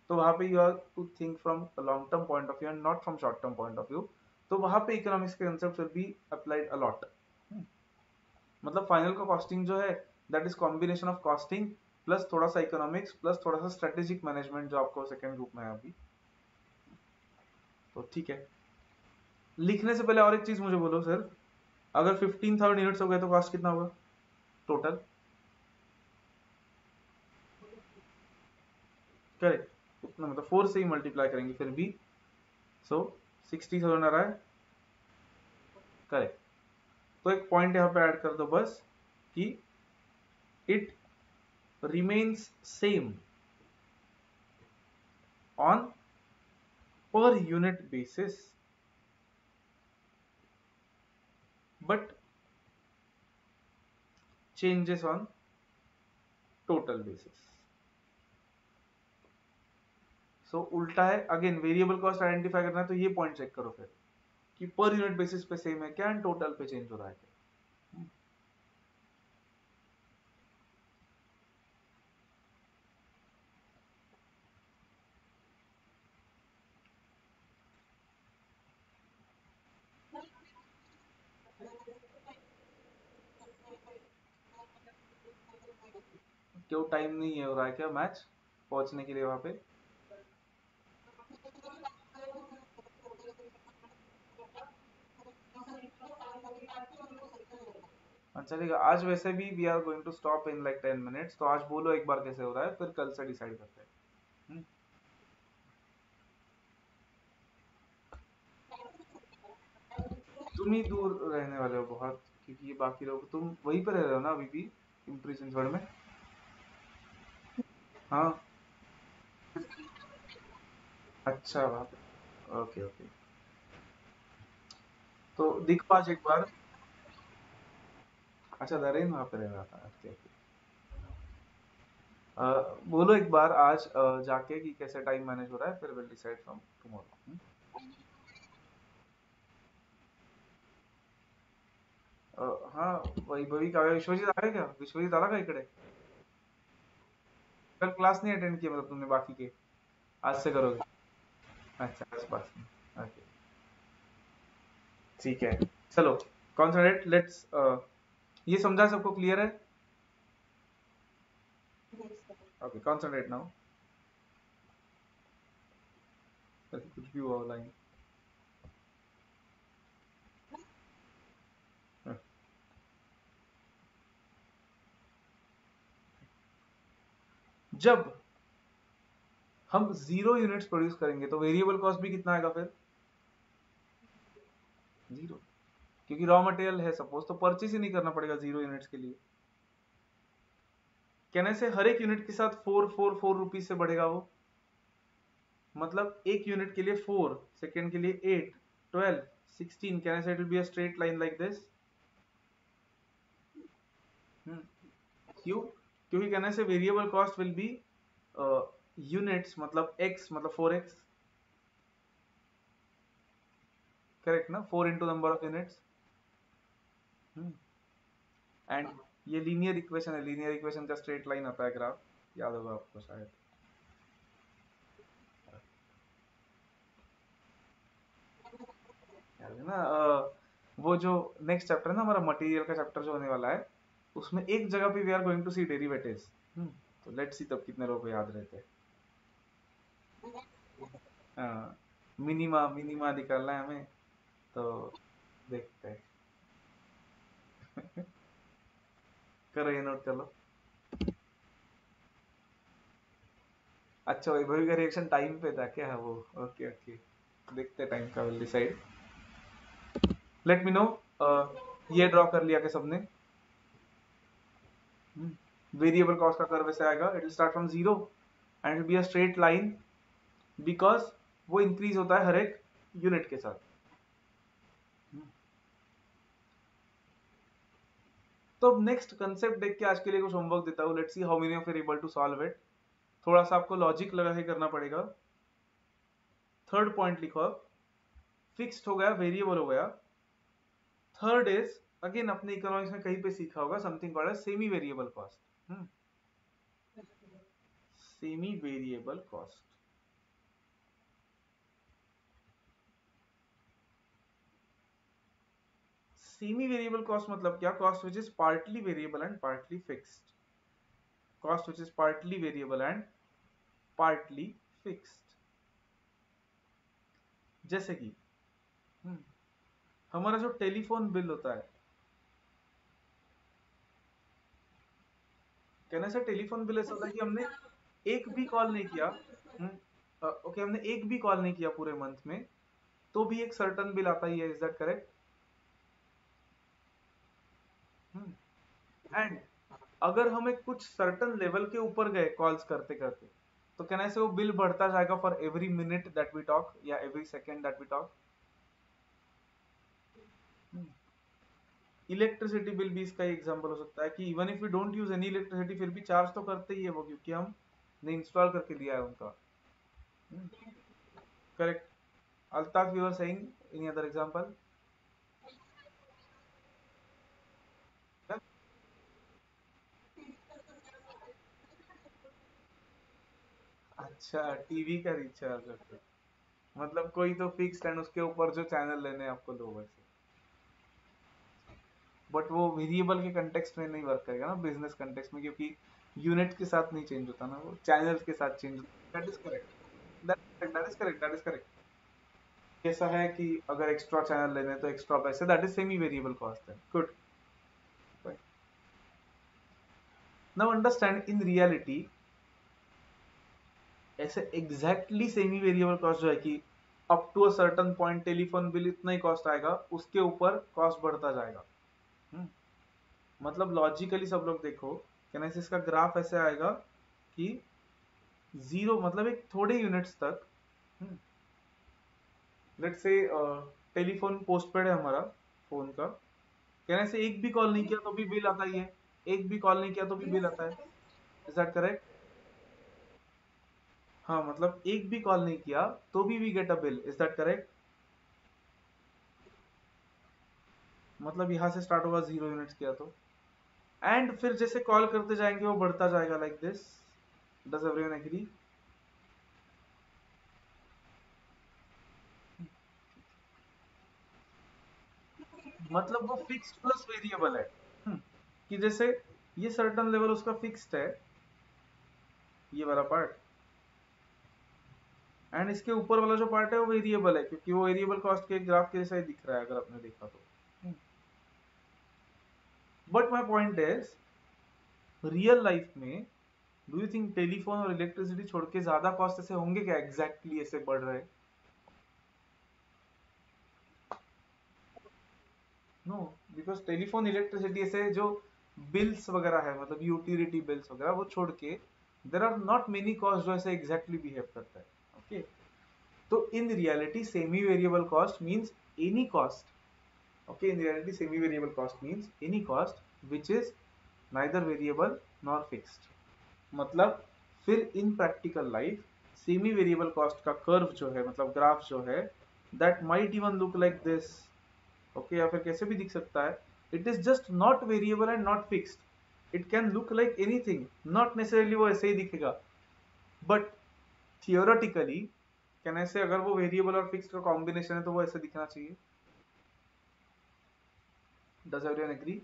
तो वहां पे you are to think from long term point of view and not from short term point of view. तो वहां पे इकोनॉमिक्स के concept will be applied a lot. मतलब फाइनल का costing जो है, that is combination of costing plus थोड़ा सा इकोनॉमिक्स प्लस थोड़ा सा स्ट्रेटेजिक मैनेजमेंट, जो आपको सेकंड ग्रुप में है अभी. तो ठीक है, लिखने से पहले और एक चीज मुझे बोलो सर, अगर 15,000 यूनिट्स हो गए तो कॉस्ट कितना होगा टोटल? करेक्ट, उतना मतलब 4 से ही मल्टीप्लाई करेंगे फिर भी, सो 60,000 आ रहा है. करेक्ट. तो एक पॉइंट यहाँ पे ऐड कर दो बस, कि it remains same on per unit basis, but changes on total basis. So उल्टा है. अगेन वेरिएबल कॉस्ट आइडेंटिफाई करना है, तो ये पॉइंट चेक करो फिर कि पर यूनिट बेसिस पे सेम है क्या एंड टोटल पे चेंज हो रहा है क्या. क्यों टाइम नहीं है हो रहा है क्या मैच पहुंचने के लिए वहां पे? अच्छा चलेगा. आज वैसे भी we are going to stop in like 10 minutes, तो आज बोलो एक बार कैसे हो रहा है, फिर कल से डिसाइड करते हैं. हम्म? तुम ही दूर रहने वाले हो बहुत, क्योंकि ये बाकी लोग, तुम वहीं पे रह रहे हो ना अभी भी, इम्प्रेशंसगढ़ में? हाँ. अच्छा, वहाँ पे. Okay okay. तो दिखो आज एक बार. अच्छा, नरेन वहाँ पे रह रहा था. Okay okay. बोलो एक बार आज जाके कि कैसे टाइम मैनेज हो रहा है, फिर विल डिसाइड फ्रॉम टुमारो. हाँ, वही वही का विश्वजीत आ गया क्या? विश्वजीत आला का इकडे? कल क्लास नहीं अटेंड किया मतलब तुमने बाकी के? आज से करोगे? अच्छा, आज पास में. ओके, ठीक है. चलो, कॉन्सेंट्रेट, लेट्स. ये समझा, सबको क्लियर है? Okay, concentrate now. कुछ भी हुआ लाइन. जब हम 0 यूनिट्स प्रोड्यूस करेंगे तो वेरिएबल कॉस्ट भी कितना आएगा फिर? 0, क्योंकि रॉ मटेरियल है सपोज, तो परचेस ही नहीं करना पड़ेगा 0 यूनिट्स के लिए. कहने से हर एक यूनिट के साथ 4 से बढ़ेगा वो. मतलब एक यूनिट के लिए 4, सेकेंड के लिए 8, 12, 16. कहने से it will be a straight line like this. Hmm, क्यों? क्योंकि कहने से variable cost will be units, मतलब x मतलब 4x, करेक्ट ना? 4 into number of units. And ये लीनियर इक्वेशन है, लीनियर इक्वेशन का स्ट्रेट लाइन आता है ग्राफ, याद होगा आपको शायद। याद है ना? वो जो नेक्स्ट चैप्टर है ना हमारा, मटेरियल का चैप्टर जो होने वाला है, उसमें एक जगह पे we are going to see derivatives. तो लेट्स सी तब कितने लोगों को याद रहते हैं। मिनिमा मिनिमा निकालना है हमें, तो देखते हैं। करो ये नोट, चलो। अच्छा, वैभवी का रिएक्शन टाइम पे था क्या? वो ओके ओके, देखते टाइम का, will decide. Late me no. ये ड्रॉ कर लिया क्या सबने? वेरिएबल कॉस्ट का कर्व ऐसे आएगा, it will start from zero and will be a straight line, because वो इंक्रीज होता है हर एक यूनिट के साथ। हम्म, तो अब नेक्स्ट कंसेप्ट देख के आज के लिए कुछ होमवर्क देता हूँ, let's see how many of you are able to solve it. थोड़ा सा आपको लॉजिक लगा के करना पड़ेगा। थर्ड पॉइंट लिखो अब, फिक्स्ड हो गया, वेरिएबल हो गया। थर्ड इज, अगेन अपने इकोनॉमिक्स में कहीं पे सीखा होगा, something called semi variable cost. Semi variable cost. Semi variable cost मतलब क्या? Cost which is partly variable and partly fixed. Cost which is partly variable and partly fixed. जैसे कि हम्म, हमारा जो टेलीफोन बिल होता है, कहने से टेलीफोन बिल ऐसा होता है कि हमने एक भी कॉल नहीं किया। ओके, हमने एक भी कॉल नहीं किया पूरे मंथ में, तो भी एक सर्टन बिल आता ही है, इज दैट करेक्ट? एंड अगर हमें कुछ सर्टन लेवल के ऊपर गए कॉल्स करते करते, तो कहना से वो बिल बढ़ता जाएगा for every minute that we talk या every second that we talk. Electricity bill भी इसका एग्जांपल हो सकता है कि even if we don't use any electricity, फिर भी चार्ज तो करते ही है वो, क्योंकि हमने इंस्टॉल करके दिया है उनका। Correct. Altaf, you are saying any other example? अच्छा, टीवी का रिचार्ज, ओके। मतलब कोई तो फिक्स्ड एंड उसके ऊपर जो चैनल लेने हैं आपको दो वैसे। बट वो वेरिएबल के कंटेक्स्ट में नहीं वर्क करेगा ना, बिजनेस कंटेक्स्ट में, क्योंकि यूनिट के साथ नहीं चेंज होता ना, वो चैनल्स के साथ चेंज होता। That is correct, that is correct, that is correct. ऐसा है कि अगर एक्स्ट्रा चैनल लेने तो एक्स्ट्रा पैसे, that is semi variable cost है। Good. Now understand, in reality ऐसे एग्जैक्टली सेमी वेरिएबल कॉस्ट जो है कि up to a certain point telephone bill इतना ही कॉस्ट आएगा, उसके ऊपर कॉस्ट बढ़ता जाएगा। हम्म, मतलब लॉजिकली सब लोग देखो, कैनेसिस का ग्राफ ऐसे आएगा कि जीरो मतलब एक थोड़े यूनिट्स तक, लेट्स से टेलीफोन पोस्टपेड है हमारा फोन का, कहने से एक भी कॉल नहीं किया तो भी बिल आता ही है, एक भी कॉल नहीं किया तो भी बिल आता है। Is that correct? हाँ, मतलब एक भी कॉल नहीं किया तो भी we get a bill, is that correct? मतलब यहां से स्टार्ट होगा 0 यूनिट्स किया तो, एंड फिर जैसे कॉल करते जाएंगे वो बढ़ता जाएगा like this. Does everyone agree? मतलब वो फिक्स्ड प्लस वेरिएबल है। कि जैसे ये सर्टन लेवल उसका फिक्स्ड है, ये वाला पार्ट, एंड इसके ऊपर वाला जो पार्ट है वो वेरिएबल है, क्योंकि वो वेरिएबल कॉस्ट के ग्राफ के जैसा ही दिख रहा है अगर आपने देखा तो। But my point is, real life में डू यू थिंक टेलीफोन और इलेक्ट्रिसिटी छोड़ के ज्यादा कॉस्ट ऐसे होंगे क्या एग्जैक्टली ऐसे बढ़ रहे? नो, बिकॉज टेलीफोन इलेक्ट्रिसिटी ऐसे जो बिल्स वगैरह है, मतलब यूटिलिटी बिल्स वगैरह, वो छोड़ के there are not many cost जो ऐसे एग्जैक्टली बिहेव करता है। ओके, तो in reality semi variable cost means any cost. Okay, in reality semi variable cost means any cost which is neither variable nor fixed. मतलब फिर इन practical life semi variable cost का curve जो है, मतलब graph जो है, that might even look like this, okay, या फिर कैसे भी दिख सकता है. It is just not variable and not fixed. It can look like anything, not necessarily वो ऐसे ही दिखेगा, बट थियोरेटिकली कैन ऐसे, अगर वो वेरिएबल और फिक्स्ड का कॉम्बिनेशन है तो वो ऐसे दिखना चाहिए. Does everyone agree?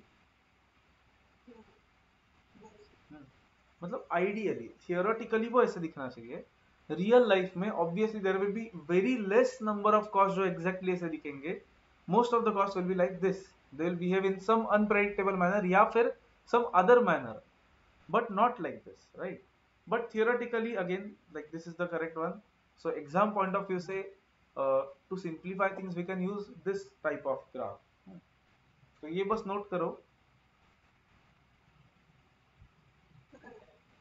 मतलब आइडियली थियोरेटिकली वो ऐसे दिखना चाहिए. रियल लाइफ में obviously there will be very less number of cost जो एग्जैक्टली ऐसे दिखेंगे. Most of the cost will be like this. They will behave in some unpredictable manner या फिर some other manner, but not like this, right? But theoretically again, like this is the correct one. So exam point of view say, to simplify things we can use this type of graph. तो ये बस note करो.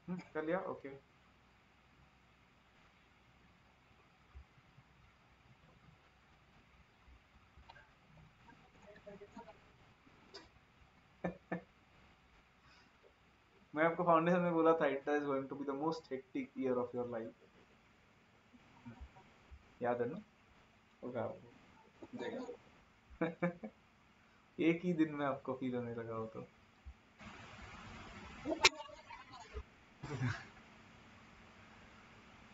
कर लिया? Okay. मैं आपको foundation में बोला था inter is going to be the most hectic year of your life. याद है ना? होगा आपको. एक ही दिन में आपको फील होने लगा हो तो.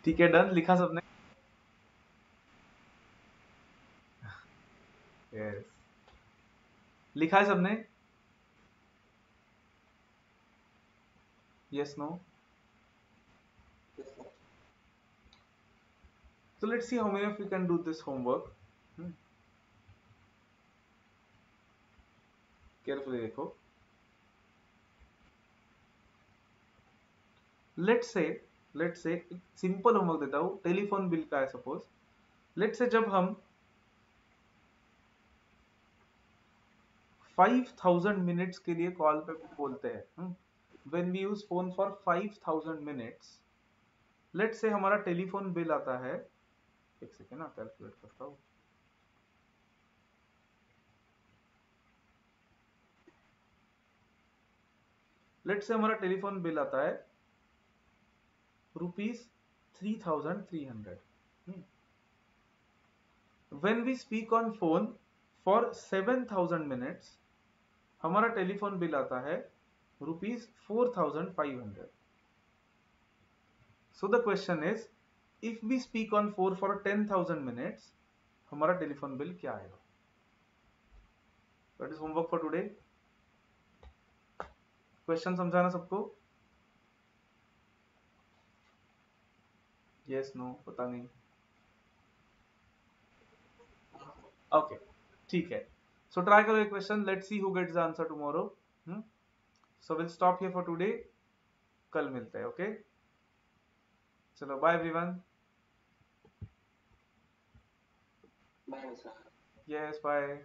ठीक है, डन. लिखा सबने? यस. लिखा है सबने? Yes, no? So let's see how many of you can do this homework. Carefully देखो. Let's say सिंपल होमवर्क देता हूँ. टेलीफोन बिल का है सपोज. लेट्स से जब हम 5000 मिनट्स के लिए कॉल पे बोलते हैं, when we use phone for 5000 minutes, let's say हमारा टेलीफोन बिल आता है, एक सेकेंड ना कैलकुलेट करता हूँ. लेट्स से हमारा टेलीफोन बिल आता है ₹3300. When we speak on phone for 7000 minutes, हमारा टेलीफोन बिल आता है ₹4500. So the question is, if we speak on phone for 10,000 minutes, हमारा टेलीफोन बिल क्या आएगा? That is homework for today. Question समझाना सबको? Yes, no, पता नहीं. Okay, ठीक है. So try करो एक question. Let's see who gets the answer tomorrow. So we'll stop here for today. कल मिलते हैं. Okay. चलो, bye everyone. Bye sir. Yes, bye.